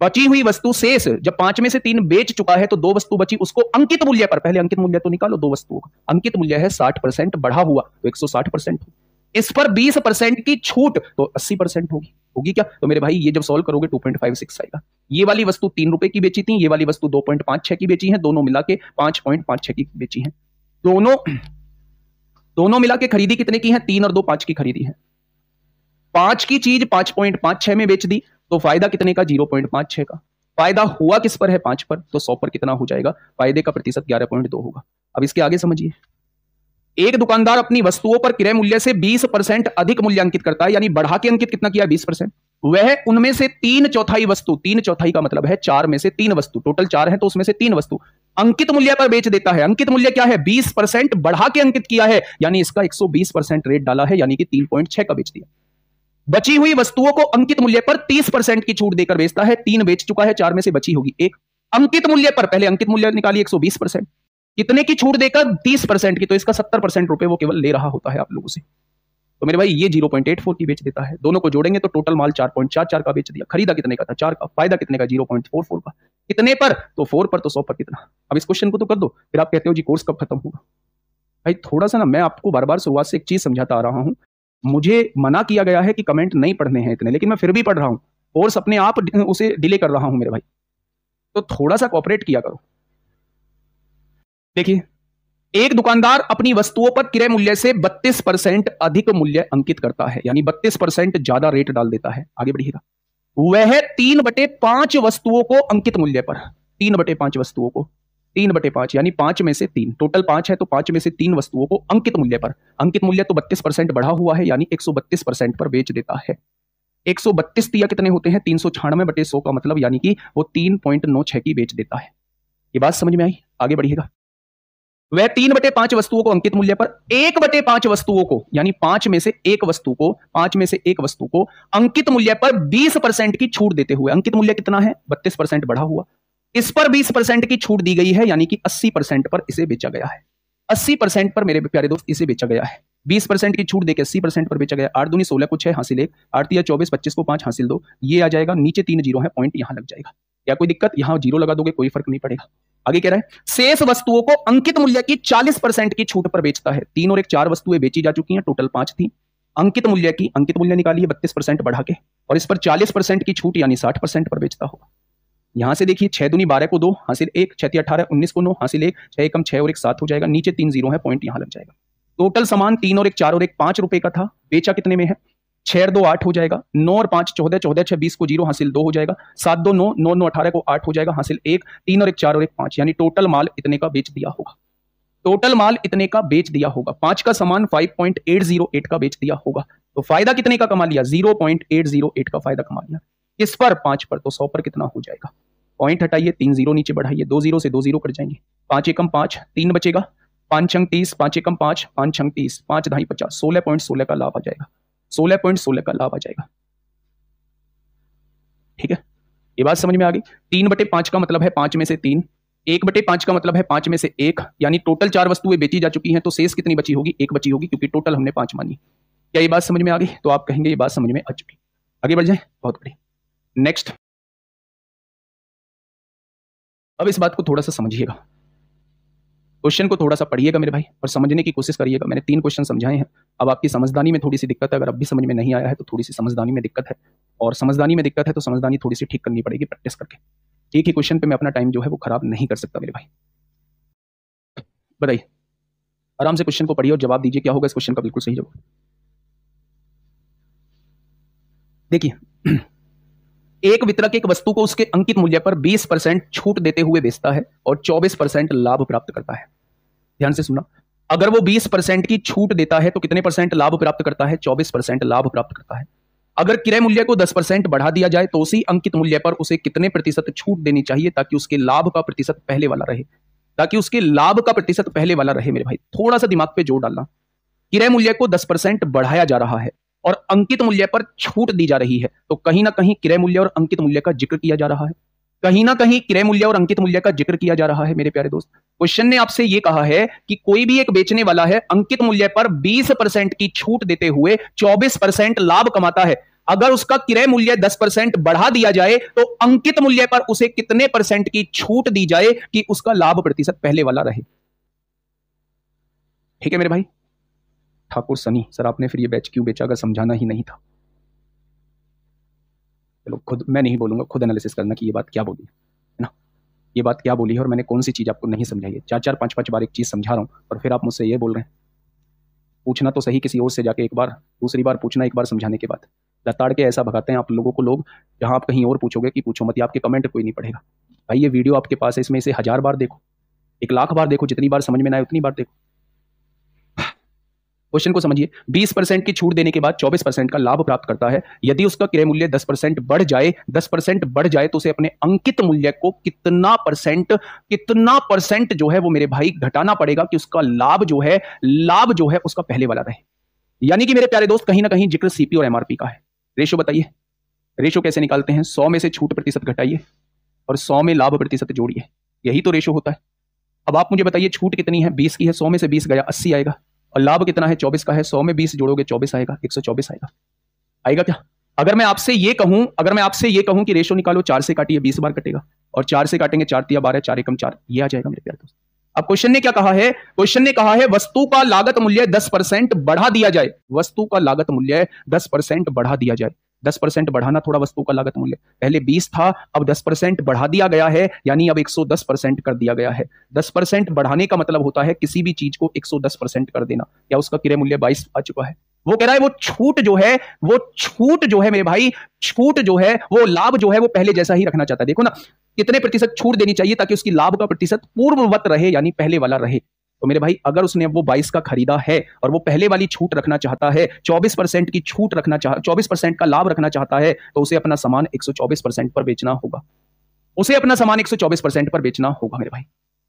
S1: बची हुई वस्तु शेष, जब 5 में से 3 बेच चुका है तो 2 वस्तु बची, उसको अंकित मूल्य पर, पहले अंकित मूल्य तो निकालो 2 वस्तुओं का। अंकित मूल्य है 60%, बढ़ा हुआ तो 160%। इस पर 20% की छूट तो 80% होगी। होगी क्या? तो मेरे भाई ये जब सॉल्व करोगे 2.56 आएगा। ये वाली वस्तु 3 रुपए की बेची थी, ये वाली वस्तु 2.56 की बेची है, दोनों मिला के 5.56 की बेची है। दोनों मिला के खरीदी कितने की है? 3 और 2 5 की खरीदी है। 5 की चीज 5.56 में बेच दी, तो फायदा कितने का? 0.56 का। फायदा हुआ किस पर है? 5 पर। तो 100 पर कितना हो जाएगा? फायदे का प्रतिशत 11.2 होगा। अब इसके आगे समझिए। एक दुकानदार अपनी वस्तुओं पर क्रय मूल्य से 20% अधिक मूल्य अंकित करता है, यानी बढ़ा के अंकित कितना किया? 20%। वह उनमें से 3/4 वस्तु, 3/4 का मतलब है 4 में से 3 वस्तु, टोटल 4 है तो उसमें से 3 वस्तु अंकित मूल्य पर बेच देता है। अंकित मूल्य क्या है? 20% बढ़ा के अंकित किया है, यानी इसका 120% रेट डाला है, यानी कि 3.6 का बेच दिया। बची हुई वस्तुओं को अंकित मूल्य पर 30% की छूट देकर बेचता है। 3 बेच चुका है, 4 में से बची होगी 1। अंकित मूल्य पर, पहले अंकित मूल्य निकालिए 120%, कितने की छूट देकर? 30% की, तो इसका 70% रुपए वो केवल ले रहा होता है आप लोगों से। तो मेरे भाई ये 0.84 की बेच देता है। दोनों को जोड़ेंगे तो टोटल माल 4.44 का बेच दिया। खरीदा कितने का था? 4 का। फायदा कितने का? 0.44 का। कितने पर? तो 4 पर, तो 100 पर कितना? अब इस क्वेश्चन को तो कर दो, फिर आप कहते हो जी कोर्स कब खत्म होगा। भाई थोड़ा सा ना, मैं आपको बार बार शुरुआत से एक चीज समझाता आ रहा हूं। मुझे मना किया गया है कि कमेंट नहीं पढ़ने हैं इतने, लेकिन मैं फिर भी पढ़ रहा हूं। कोर्स अपने आप उसे डिले कर रहा हूं मेरे भाई, तो थोड़ा सा कोऑपरेट किया करो। देखिए, एक दुकानदार अपनी वस्तुओं पर क्रय मूल्य से 32% अधिक मूल्य अंकित करता है, यानी 32% ज्यादा रेट डाल देता है। आगे बढ़िएगा। वह 3/5 वस्तुओं को अंकित मूल्य पर, 3/5 वस्तुओं को, 3/5 यानी 5 में से 3, टोटल 5 है तो 5 में से 3 वस्तुओं को अंकित मूल्य पर, अंकित मूल्य तो 32% बढ़ा हुआ है, यानी 132% पर बेच देता है। 132 दिया कितने होते हैं? 396/100 का मतलब, यानी कि वो 3.96 की बेच देता है। ये बात समझ में आई? आगे बढ़िएगा। वह 3/5 वस्तुओं को अंकित मूल्य पर 1/5 वस्तुओं को, यानी 5 में से 1 वस्तु को, 5 में से 1 वस्तु को अंकित मूल्य पर 20% की छूट देते हुए, अंकित मूल्य कितना है? 32% बढ़ा हुआ, इस पर 20% की छूट दी गई है, यानी कि 80% पर इसे बेचा गया है। 80% पर मेरे प्यारे दोस्त इसे बेचा गया है। 20% की छूट देकर 80% पर बेचा गया। 8 दूनी 16, कुछ है हासिल 1, 8 तिया 24, 25 को 5 हासिल 2, ये आ जाएगा। नीचे 3 जीरो है, पॉइंट यहां लग जाएगा। क्या कोई दिक्कत? यहां जीरो लगा दोगे, कोई फर्क नहीं पड़ेगा। आगे कह रहा है, शेष वस्तुओं को अंकित मूल्य की 40% की छूट पर बेचता है। 3 और 1 4 वस्तुएं बेची जा चुकी हैं, टोटल 5 थी। अंकित मूल्य की, अंकित मूल्य निकालिए 32% बढ़ा के, और इस पर 40% की छूट यानी 60% पर बेचता होगा। यहां से देखिए, 6 दूनी 12 को 2 हासिल 1, 6 तिया 18, 19 को 9 हासिल 1, 6 एकम 6 और 1 7 हो जाएगा। नीचे 3 जीरो है, पॉइंट यहां लग जाएगा। टोटल सामान 3 और 1 4 और 1 5 रुपए का था, बेचा कितने में है? 6 और 2 8 हो जाएगा। 9 और 5 14, 14 6 20 को 0 हासिल 2 हो जाएगा। 7 2 9, 9 9 18 को 8 हो जाएगा, हासिल 1, 3 और 1 4 और 1 5, यानी टोटल माल इतने का बेच दिया होगा। टोटल माल इतने का बेच दिया होगा। 5 का सामान 5.808 का बेच दिया होगा। तो फायदा कितने का कमा लिया? 0.808 का फायदा कमा लिया। किस पर? 5 पर, तो 100 पर कितना हो जाएगा? पॉइंट हटाइए, 3 जीरो नीचे बढ़ाइए, 2 जीरो से 2 जीरो कट जाएंगे। 5 एकम 5, 3 बचेगा, 5 छंग 30, 5 एकम 5, 5 छंग 30, 5 ढाई 50, 16.16 का लाभ आ जाएगा। 16.16 का लाभ आ जाएगा। ठीक है, ये बात समझ में आ गई। 3/5 का मतलब है 5 में से 3, 1/5 का मतलब है 5 में से 1, यानी टोटल 4 वस्तुएं बेची जा चुकी हैं, तो शेष कितनी बची होगी? 1 बची होगी, क्योंकि टोटल हमने 5 मानी। क्या ये बात समझ में आ गई? तो आप कहेंगे ये बात समझ में आ चुकी। आगे बढ़ जाए, बहुत बढ़िया। नेक्स्ट, अब इस बात को थोड़ा सा समझिएगा, क्वेश्चन को थोड़ा सा पढ़िएगा मेरे भाई, और समझने की कोशिश करिएगा। मैंने 3 क्वेश्चन समझाए हैं। अब आपकी समझदारी में थोड़ी सी दिक्कत है, अगर अब भी समझ में नहीं आया है तो थोड़ी सी समझदारी में दिक्कत है, और समझदारी में दिक्कत है तो समझदारी थोड़ी सी ठीक करनी पड़ेगी प्रैक्टिस करके। एक ही क्वेश्चन पे मैं अपना टाइम जो है वो खराब नहीं कर सकता मेरे भाई। बताइए, आराम से क्वेश्चन को पढ़िए और जवाब दीजिए, क्या होगा इस क्वेश्चन का बिल्कुल सही जवाब। देखिए, एक वितरक एक वस्तु को उसके अंकित मूल्य पर 20% छूट देते हुए बेचता है और 24% लाभ प्राप्त करता है। ध्यान से सुनना, अगर वो 20% की छूट देता है तो कितने परसेंट लाभ प्राप्त करता है? 24% लाभ प्राप्त करता है। अगर क्रय मूल्य को 10% बढ़ा दिया जाए तो उसी अंकित मूल्य पर उसे कितने प्रतिशत छूट देनी चाहिए ताकि उसके लाभ का प्रतिशत पहले वाला रहे? ताकि उसके लाभ का प्रतिशत पहले वाला रहे मेरे भाई। थोड़ा सा दिमाग पे जोर डालना। क्रय मूल्य को 10% बढ़ाया जा रहा है और अंकित मूल्य पर छूट दी जा रही है, तो कहीं ना कहीं क्रय मूल्य और अंकित मूल्य का जिक्र किया जा रहा है। कहीं ना कहीं क्रय मूल्य और अंकित मूल्य का जिक्र किया जा रहा है मेरे प्यारे दोस्त। क्वेश्चन ने आपसे यह कहा है कि कोई भी एक बेचने वाला है, अंकित मूल्य पर 20% की छूट देते हुए 24% लाभ कमाता है। अगर उसका क्रय मूल्य 10% बढ़ा दिया जाए तो अंकित मूल्य पर उसे कितने परसेंट की छूट दी जाए कि उसका लाभ प्रतिशत पहले वाला रहे? ठीक है मेरे भाई। ठाकुर सनी सर, आपने फिर ये बैच क्यों बेचा? अगर समझाना ही नहीं था। चलो खुद, मैं नहीं बोलूंगा, खुद एनालिसिस करना कि ये बात क्या बोली है ना, ये बात क्या बोली है और मैंने कौन सी चीज आपको नहीं समझाई है। 4 4 5 5 बार एक चीज समझा रहा हूं और फिर आप मुझसे ये बोल रहे हैं। पूछना तो सही किसी और से जाके एक बार, दूसरी बार पूछना एक बार समझाने के बाद। लताड़ के ऐसा भगाते हैं आप लोगों को लोग, जहां आप कहीं और पूछोगे कि पूछो मत, आपके कमेंट कोई नहीं पढ़ेगा। भाई ये वीडियो आपके पास है, इसमें इसे 1000 बार देखो, 1 लाख बार देखो, जितनी बार समझ में ना आए उतनी बार देखो। क्वेश्चन को समझिए। 20% की छूट देने के बाद 24% का लाभ प्राप्त करता है। यदि उसका क्रय मूल्य 10% बढ़ जाए, 10% बढ़ जाए तो उसे अपने अंकित मूल्य को कितना परसेंट जो है वो मेरे भाई घटाना पड़ेगा कि उसका लाभ जो है उसका पहले वाला रहे। यानी कि मेरे प्यारे दोस्त कहीं ना कहीं जिक्र सीपी और एमआरपी का है। रेशो बताइए, रेशो कैसे निकालते हैं? 100 में से छूट प्रतिशत घटाइए और 100 में लाभ प्रतिशत जोड़िए, यही तो रेशो होता है। अब आप मुझे बताइए छूट कितनी है? 20 की है, 100 में से 20 गया 80 आएगा, और लाभ कितना है? 24 का है, 100 में 20 जोड़ोगे 24 आएगा, 124 आएगा। आएगा क्या? अगर मैं आपसे ये कहूं कि रेशो निकालो, 4 से काटिए 20 बार कटेगा, और 4 से काटेंगे 4 तिया 12, 4 एकम 4, ये आ जाएगा मेरे प्यारे दोस्त। अब क्वेश्चन ने क्या कहा है? क्वेश्चन ने कहा है वस्तु का लागत मूल्य 10% बढ़ा दिया जाए। वस्तु का लागत मूल्य 10% बढ़ा दिया जाए। 10% बढ़ाना थोड़ा वस्तु का लागत मूल्य, पहले 20 था, अब 10% बढ़ा दिया गया है, यानी अब 110% कर दिया गया है। 10% बढ़ाने का मतलब होता है किसी भी चीज को 110% कर देना। या उसका क्रय मूल्य 22 आ चुका है, वो कह रहा है वो छूट जो है मेरे भाई, छूट जो है वो लाभ जो है वो पहले जैसा ही रखना चाहता है। देखो ना कितने प्रतिशत छूट देनी चाहिए ताकि उसकी लाभ का प्रतिशत पूर्ववत रहे, यानी पहले वाला रहे। तो मेरे भाई अगर उसने वो 22 का खरीदा है और वो पहले वाली छूट रखना चाहता है, 24% की छूट रखना 24% का लाभ रखना चाहता है, तो उसे अपना सामान 124% पर बेचना होगा। उसे अपना सामान 124% पर बेचना होगा मेरे भाई।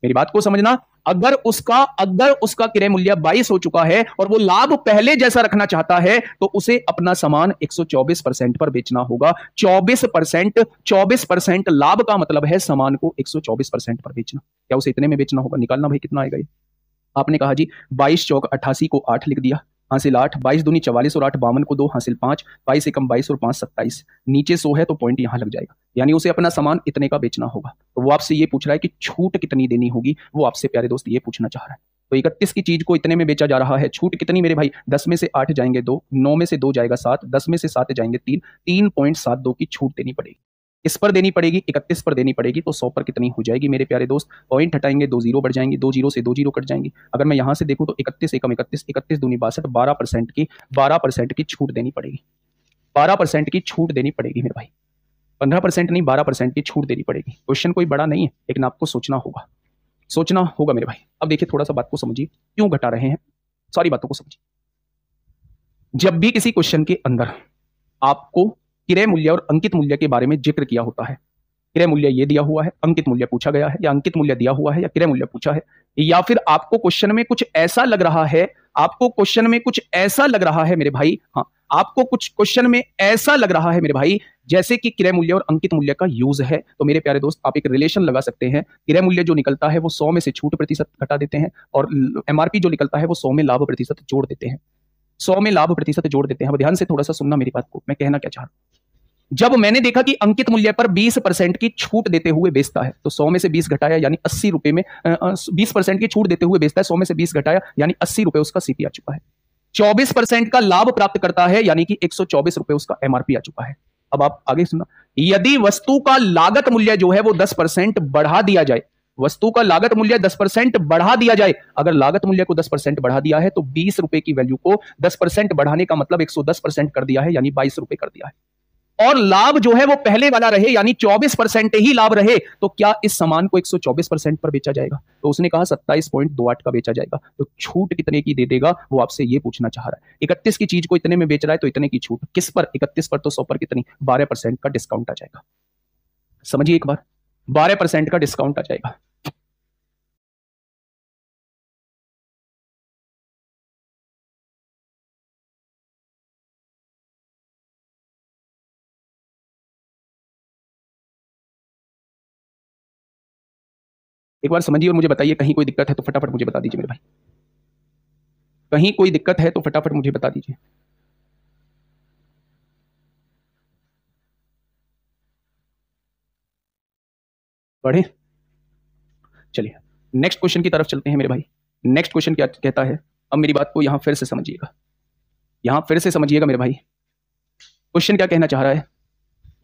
S1: मेरी बात को समझना, अगर उसका क्रय मूल्य 22 हो चुका है और वो लाभ पहले जैसा रखना चाहता है, तो उसे अपना सामान 124% पर बेचना होगा। 24% लाभ का मतलब है सामान को 124% पर बेचना। क्या उसे इतने में बेचना होगा? निकालना भाई कितना आएगा ये। आपने कहा जी 22 चौक 88 को 8 लिख दिया, हासिल 8, 22 दूनी 44 और 8 52 को 2, हासिल 5, 22 एकम 22 और 5 27, नीचे 100 है तो पॉइंट यहां लग जाएगा, यानी उसे अपना सामान इतने का बेचना होगा। तो वो आपसे ये पूछ रहा है कि छूट कितनी देनी होगी, वो आपसे प्यारे दोस्त ये पूछना चाह रहा है। तो 31 की चीज को इतने में बेचा जा रहा है, छूट कितनी मेरे भाई? 10 में से 8 जाएंगे 2, 9 में से 2 जाएगा 7, 10 में से 7 जाएंगे 3, 3.72 की छूट देनी पड़ेगी। किस पर देनी पड़ेगी? 31 पर देनी पड़ेगी। तो 100 पर कितनी हो जाएगी मेरे प्यारे दोस्त? पॉइंट हटाएंगे, 2 जीरो बढ़ जाएंगे, 2 जीरो से 2 जीरो कट जाएंगे। अगर मैं यहां से देखूं तो 31 एकम 31, 31 दूनी 62, 12% की छूट देनी पड़ेगी। 12% की छूट देनी पड़ेगी मेरे भाई, 15% नहीं, 12% की छूट देनी पड़ेगी। क्वेश्चन कोई बड़ा नहीं है, लेकिन आपको सोचना होगा मेरे भाई। अब देखिए थोड़ा सा बात को समझिए, क्यों घटा रहे हैं, सारी बातों को समझिए। जब भी किसी क्वेश्चन के अंदर आपको क्रय मूल्य और अंकित मूल्य के बारे में जिक्र किया होता है, क्रय मूल्य ये दिया हुआ है, अंकित मूल्य पूछा गया है, या अंकित मूल्य दिया हुआ है या क्रय मूल्य पूछा है, या फिर आपको क्वेश्चन में कुछ ऐसा लग रहा है, मेरे भाई, हाँ, आपको कुछ क्वेश्चन में ऐसा लग रहा है मेरे भाई जैसे कि क्रय मूल्य और अंकित मूल्य का यूज है, तो मेरे प्यारे दोस्त आप एक रिलेशन लगा सकते हैं। क्रय मूल्य जो निकलता है वो 100 में से छूट प्रतिशत घटा देते हैं, और एमआरपी जो निकलता है वो 100 में लाभ प्रतिशत जोड़ देते हैं। 100 में लाभ प्रतिशत जोड़ देते हैं। अब ध्यान से थोड़ा सा सुनना मेरी बात को, मैं कहना क्या चाह रहा हूं। जब मैंने देखा कि अंकित मूल्य पर 20% की छूट देते हुए बेचता है, तो 100 में से 20 घटाया, यानी 80 रुपए में 20% की छूट देते हुए बेचता है, 100 में से 20 घटाया, यानी 80 रुपए उसका सीपी आ चुका है। 24% का लाभ प्राप्त करता है, यानी कि 124 रुपए उसका एमआरपी आ चुका है। अब आप आगे सुना, यदि वस्तु का लागत मूल्य जो है वो 10% बढ़ा दिया जाए, वस्तु का लागत मूल्य 10% बढ़ा दिया जाए, अगर लागत मूल्य को 10% बढ़ा दिया है तो 20 रुपए की वैल्यू को 10% बढ़ाने का मतलब 110% कर दिया है, यानी 22 रुपए कर दिया है, और लाभ जो है वो पहले वाला रहे, यानी 24% ही लाभ रहे, तो क्या इस सामान को 124% पर बेचा जाएगा? तो उसने कहा 27.28 का बेचा जाएगा। तो छूट कितने की दे देगा, वो आपसे ये पूछना चाह रहा है। 31 की चीज को इतने में बेच रहा है तो इतने की छूट, किस पर? 31 पर, तो 100 पर कितनी? 12% का डिस्काउंट आ जाएगा। समझिए एक बार, 12% का डिस्काउंट आ जाएगा। एक बार समझिए और मुझे बताइए, कहीं कोई दिक्कत है तो फटाफट मुझे बता दीजिए मेरे भाई, कहीं कोई दिक्कत है तो फटाफट मुझे बता दीजिए। बढ़े, चलिए नेक्स्ट क्वेश्चन की तरफ चलते हैं मेरे भाई। नेक्स्ट क्वेश्चन क्या कहता है? अब मेरी बात को यहां फिर से समझिएगा, मेरे भाई। क्वेश्चन क्या कहना चाह रहा है?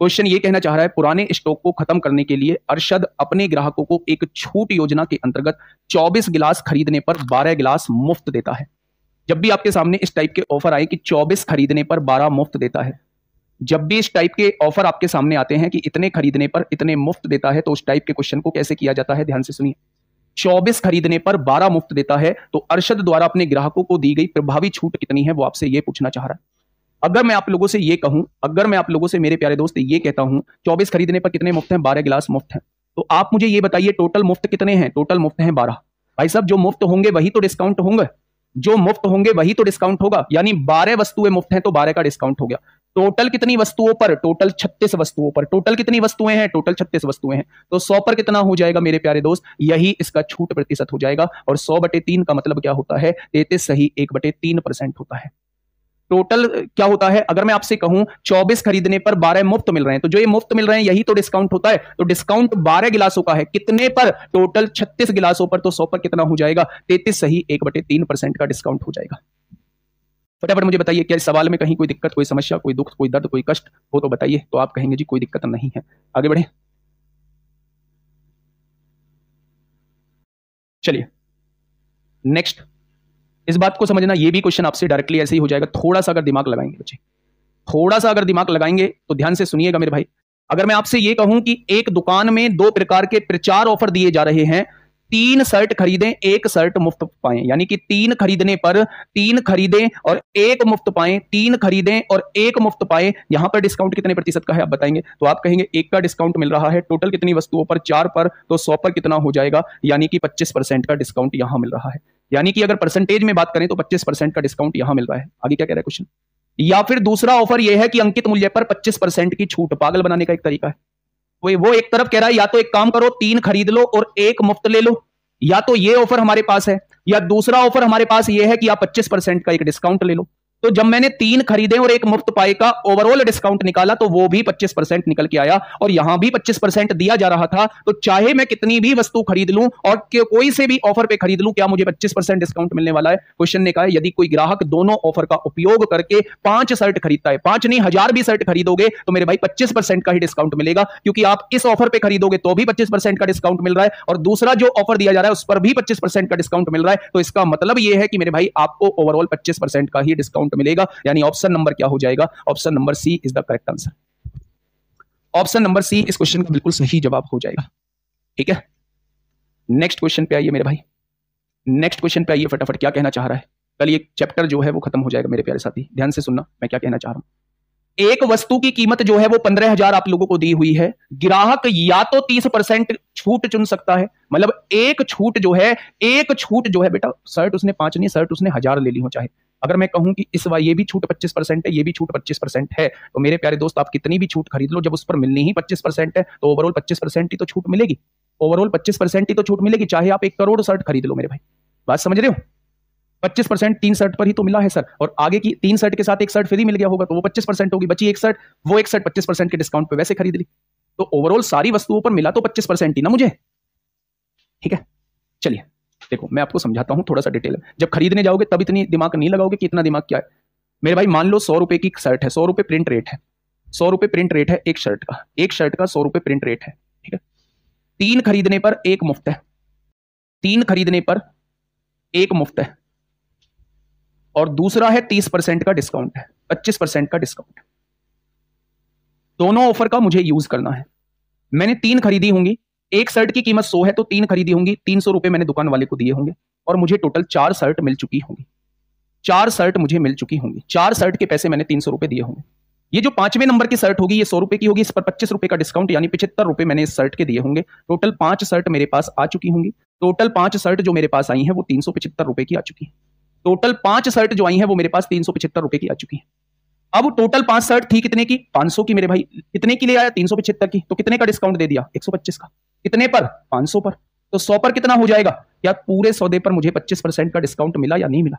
S1: क्वेश्चन ये कहना चाह रहा है, पुराने स्टॉक को खत्म करने के लिए अरशद अपने ग्राहकों को एक छूट योजना के अंतर्गत 24 गिलास खरीदने पर 12 गिलास मुफ्त देता है। जब भी आपके सामने इस टाइप के ऑफर आए कि 24 खरीदने पर 12 मुफ्त देता है, जब भी इस टाइप के ऑफर आपके सामने आते हैं कि इतने खरीदने पर इतने मुफ्त देता है, तो उस टाइप के क्वेश्चन को कैसे किया जाता है? ध्यान से सुनिए। 24 खरीदने पर 12 मुफ्त देता है, तो अरशद द्वारा अपने ग्राहकों को दी गई प्रभावी छूट कितनी है, वो आपसे ये पूछना चाह रहा है। अगर मैं आप लोगों से ये कहूं, अगर मैं आप लोगों से मेरे प्यारे दोस्त ये कहता हूं 24 खरीदने पर कितने मुफ्त हैं, 12 गिलास मुफ्त हैं, तो आप मुझे ये बताइए टोटल मुफ्त कितने हैं। टोटल मुफ्त हैं 12। भाई साहब, जो मुफ्त होंगे वही तो डिस्काउंट होंगे, जो मुफ्त होंगे वही तो डिस्काउंट होगा, यानी 12 वस्तुएं मुफ्त हैं तो 12 का डिस्काउंट हो गया। टोटल कितनी वस्तुओं पर, टोटल 36 वस्तुओं पर। टोटल कितनी वस्तुएं हैं, टोटल 36 वस्तुएं हैं, तो 100 पर कितना हो जाएगा मेरे प्यारे दोस्त, यही इसका छूट प्रतिशत हो जाएगा। और 100/3 का मतलब क्या होता है, 33 सही 1/3% होता है। टोटल क्या होता है, अगर मैं आपसे कहूं 24 खरीदने पर 12 मुफ्त मिल रहे हैं, तो जो ये मुफ्त मिल रहे हैं यही तो डिस्काउंट होता है। तो डिस्काउंट 12 गिलासों का है, कितने पर, टोटल 36 गिलासों पर, तो 100 पर कितना हो जाएगा, 33 सही 1/3% का डिस्काउंट हो जाएगा। फटाफट मुझे बताइए, क्या इस सवाल में कहीं कोई दिक्कत, कोई समस्या, कोई दुख, कोई दर्द, कोई कष्ट हो तो बताइए, तो आप कहेंगे जी कोई दिक्कत नहीं है। आगे बढ़े, चलिए नेक्स्ट। इस बात को समझना, ये भी क्वेश्चन आपसे डायरेक्टली ऐसे ही हो जाएगा, थोड़ा सा अगर दिमाग लगाएंगे बच्चे, थोड़ा सा अगर दिमाग लगाएंगे तो ध्यान से सुनिएगा मेरे भाई। अगर मैं आपसे ये कहूं कि एक दुकान में 2 प्रकार के प्रचार ऑफर दिए जा रहे हैं, 3 शर्ट खरीदें 1 शर्ट मुफ्त पाएं, यानी कि 3 खरीदने पर 3 खरीदें और 1 मुफ्त पाएं, 3 खरीदें और 1 मुफ्त पाएं, यहां पर डिस्काउंट कितने प्रतिशत का है आप बताएंगे, तो आप कहेंगे 1 का डिस्काउंट मिल रहा है। टोटल कितनी वस्तुओं पर, 4 पर, तो 100 पर कितना हो जाएगा, यानी कि 25% का डिस्काउंट यहां मिल रहा है। यानी कि अगर परसेंटेज में बात करें तो 25% का डिस्काउंट यहां मिल रहा है। आगे क्या कह रहा है क्वेश्चन, या फिर दूसरा ऑफर यह है कि अंकित मूल्य पर 25% की छूट। पागल बनाने का एक तरीका है। वो एक तरफ कह रहा है या तो एक काम करो 3 खरीद लो और 1 मुफ्त ले लो, या तो ये ऑफर हमारे पास है, या दूसरा ऑफर हमारे पास ये है कि आप 25% का एक डिस्काउंट ले लो। तो जब मैंने 3 खरीदे और 1 मुफ्त पाए का ओवरऑल डिस्काउंट निकाला तो वो भी 25% निकल के आया, और यहां भी 25% दिया जा रहा था। तो चाहे मैं कितनी भी वस्तु खरीद लूं और कोई से भी ऑफर पे खरीद लूं, क्या मुझे 25% डिस्काउंट मिलने वाला है। क्वेश्चन ने कहा है यदि कोई ग्राहक दोनों ऑफर का उपयोग करके 5 शर्ट खरीदता है, 5 नहीं 1000 भी शर्ट खरीदोगे तो मेरे भाई 25% का ही डिस्काउंट मिलेगा, क्योंकि आप इस ऑफर पे खरीदोगे तो भी 25% का डिस्काउंट मिल रहा है, और दूसरा जो ऑफर दिया जा रहा है उस पर भी 25% का डिस्काउंट मिल रहा है। तो इसका मतलब यह है कि मेरे भाई आपको ओवरऑल 25% का ही डिस्काउंट मिलेगा। यानी ऑप्शन नंबर क्या हो जाएगा, option number C is the correct answer. Option number C इस क्वेश्चन का बिल्कुल सही जवाब हो जाएगा। ठीक है, नेक्स्ट क्वेश्चन पे आइए मेरे भाई, नेक्स्ट क्वेश्चन पे आइए फटाफट। क्या कहना चाह रहा है, कल ये चैप्टर जो है वो खत्म हो जाएगा मेरे प्यारे साथी। ध्यान से सुनना मैं क्या कहना चाह रहा हूं। एक वस्तु की कीमत जो है वो 15,000 आप लोगों को दी हुई है। ग्राहक या तो 30% छूट चुन सकता है, मतलब एक छूट जो है बेटा, शर्ट उसने 5 नहीं, शर्ट उसने 1000 ले ली हो चाहे। अगर मैं कहूं कि इस बार ये भी छूट 25% है, ये भी छूट 25% है, तो मेरे प्यारे दोस्त आप कितनी भी छूट खरीद लो, जब उस पर मिलनी ही 25% है तो ओवरऑल 25% ही तो छूट मिलेगी। ओवरऑल 25% ही तो छूट मिलेगी, चाहे आप 1 करोड़ शर्ट खरीद लो मेरे भाई। बात समझ रहे हो, 25% 3 शर्ट पर ही तो मिला है सर, और आगे की 3 शर्ट के साथ 1 शर्ट फ्री मिल गया होगा तो वो 25% होगी, बची 1 शर्ट, वो 1 शर्ट 25% के डिस्काउंट पे वैसे खरीद ली। तो ओवरऑल सारी वस्तुओं पर मिला तो 25% ही ना मुझे। ठीक है, चलिए देखो मैं आपको समझाता हूं थोड़ा सा डिटेल में। जब खरीदने जाओगे तब इतनी दिमाग नहीं लगाओगे कि इतना दिमाग क्या है मेरे भाई। मान लो 100 रुपए की शर्ट है, 100 रुपए प्रिंट रेट है, 100 रुपए प्रिंट रेट है एक शर्ट का, 100 रुपए प्रिंट रेट है। ठीक है, 3 खरीदने पर 1 मुफ्त है, 3 खरीदने पर 1 मुफ्त है, और दूसरा है 30% का डिस्काउंट है, 25% का डिस्काउंट। दोनों ऑफर का मुझे यूज करना है। मैंने 3 खरीदी होंगी, एक शर्ट की कीमत 100 है तो 3 खरीदी होंगी, 300 रुपए मैंने दुकान वाले को दिए होंगे, और मुझे टोटल 4 शर्ट मिल चुकी होंगी, 4 शर्ट मुझे मिल चुकी होंगी। 4 शर्ट के पैसे मैंने 300 रुपए दिए होंगे। ये जो 5वें नंबर की शर्ट होगी ये 100 रुपए की होगी, इस पर 25 रुपए का डिस्काउंट, यानी 75 रुपए मैंने इस शर्ट के दिए होंगे। टोटल 5 शर्ट मेरे पास आ चुकी होंगी। टोटल 5 शर्ट जो मेरे पास आई हैं वो 375 रुपए की आ चुकी है। टोटल 5 शर्ट जो आई हैं वो मेरे पास 375 रुपए की आ चुकी है। अब टोटल 5 शर्ट थी कितने की, 500 की मेरे भाई। कितने की ले आया, 375 की, तो कितने का डिस्काउंट दे दिया, 125 का। कितने पर, 500 पर। तो 100 पर कितना हो जाएगा, क्या पूरे सौदे पर मुझे 25% का डिस्काउंट मिला या नहीं मिला,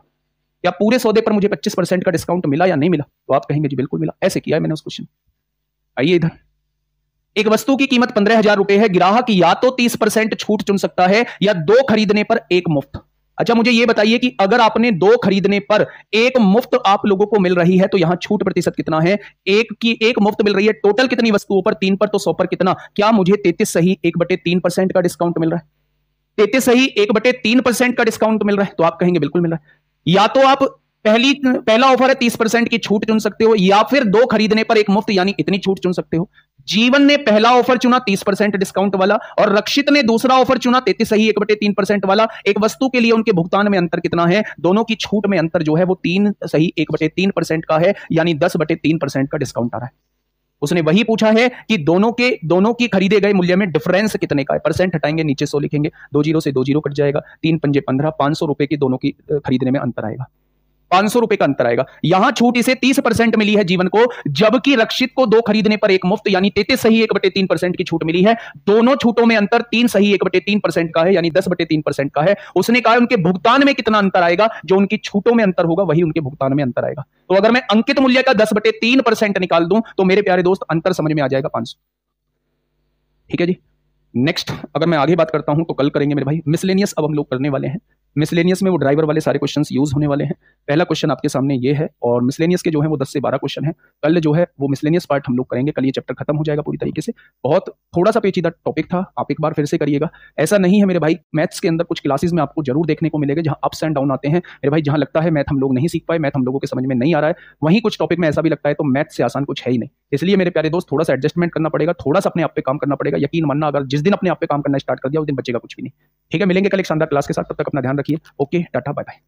S1: क्या पूरे सौदे पर मुझे 25% का डिस्काउंट मिला या नहीं मिला, तो आप कहेंगे जी बिल्कुल मिला। ऐसे किया है मैंने उस क्वेश्चन। आइए इधर, एक वस्तु की कीमत 15,000 रुपए है, ग्राहक या तो 30% छूट चुन सकता है या 2 खरीदने पर 1 मुफ्त। अच्छा मुझे यह बताइए कि अगर आपने 2 खरीदने पर 1 मुफ्त आप लोगों को मिल रही है तो यहां छूट प्रतिशत कितना है, 1 मुफ्त मिल रही है। टोटल कितनी वस्तुओं पर, 3 पर, तो 100 पर कितना, क्या मुझे 33 सही 1/3% का डिस्काउंट मिल रहा है। 33 सही 1/3% का डिस्काउंट मिल रहा है, तो आप कहेंगे बिल्कुल मिल रहा है। या तो आप पहला ऑफर है 30% की छूट चुन सकते हो, या फिर 2 खरीदने पर 1 मुफ्त यानी इतनी छूट चुन सकते हो। जीवन ने पहला ऑफर चुना 30% डिस्काउंट वाला, और रक्षित ने दूसरा ऑफर चुना 33 सही 1/3% वाला। एक वस्तु के लिए उनके भुगतान में अंतर कितना है? दोनों की छूट में अंतर जो है वो 3 सही 1/3% का है, यानी 10/3% का डिस्काउंट आ रहा है। उसने वही पूछा है कि दोनों की खरीदे गए मूल्य में डिफरेंस कितने का है। परसेंट हटाएंगे, नीचे 100 लिखेंगे, 2 जीरो से 2 जीरो कट जाएगा, 3 पंजे 15, 500 रुपए की दोनों की खरीदने में अंतर आएगा, 500 रुपए का अंतर आएगा। यहां छूट इसे 30% मिली है जीवन को, जबकि रक्षित को 2 खरीदने पर 1 मुफ्त यानी 33 सही 1/3% की छूट मिली है। दोनों छूटों में अंतर 3 सही 1/3% का है, यानी 10/3% का है। उसने कहा उनके भुगतान में कितना अंतर आएगा? जो उनकी छूटों में अंतर होगा वही उनके भुगतान में अंतर आएगा। तो अगर मैं अंकित मूल्य का 10/3% निकाल दूं तो मेरे प्यारे दोस्त अंतर समझ में आ जाएगा 500। ठीक है जी। नेक्स्ट अगर मैं आगे बात करता हूं तो कल करेंगे मेरे भाई मिसलेनियस। अब हम लोग करने वाले हैं मिसलेनियस में वो ड्राइवर वाले सारे क्वेश्चंस यूज होने वाले हैं। पहला क्वेश्चन आपके सामने ये है, और मिसलेनियस के जो है वो 10 से 12 क्वेश्चन है। कल जो है वो मिसलेनियस पार्ट हम लोग करेंगे। कल ये चैप्टर खत्म हो जाएगा पूरी तरीके से। बहुत थोड़ा सा पेचीदा टॉपिक था, आप एक बार फिर से करिएगा। ऐसा नहीं है मेरे भाई, मैथ्स के अंदर कुछ क्लासेस में आपको जरूर देखने को मिलेगा जहां अप्स एंड डाउन आते हैं मेरे भाई। जहां लगता है मैथ हम लोग नहीं सीख पाए, मैथ हम लोगों के समझ में नहीं आ रहा है, वहीं कुछ टॉपिक में ऐसा भी लगता है तो मैथ से आसान कुछ है ही नहीं। इसलिए मेरे प्यारे दोस्त थोड़ा सा एडजस्टमेंट करना पड़ेगा, थोड़ा सा अपने आप पे काम करना पड़ेगा। यकीन मानना, अगर जिस दिन अपने आप पे काम करना स्टार्ट कर दिया उस दिन बचेगा कुछ भी नहीं। ठीक है, मिलेंगे कल एक शानदार क्लास के साथ। तब तक अपना ध्यान रखिए। Okay, tata, bye bye.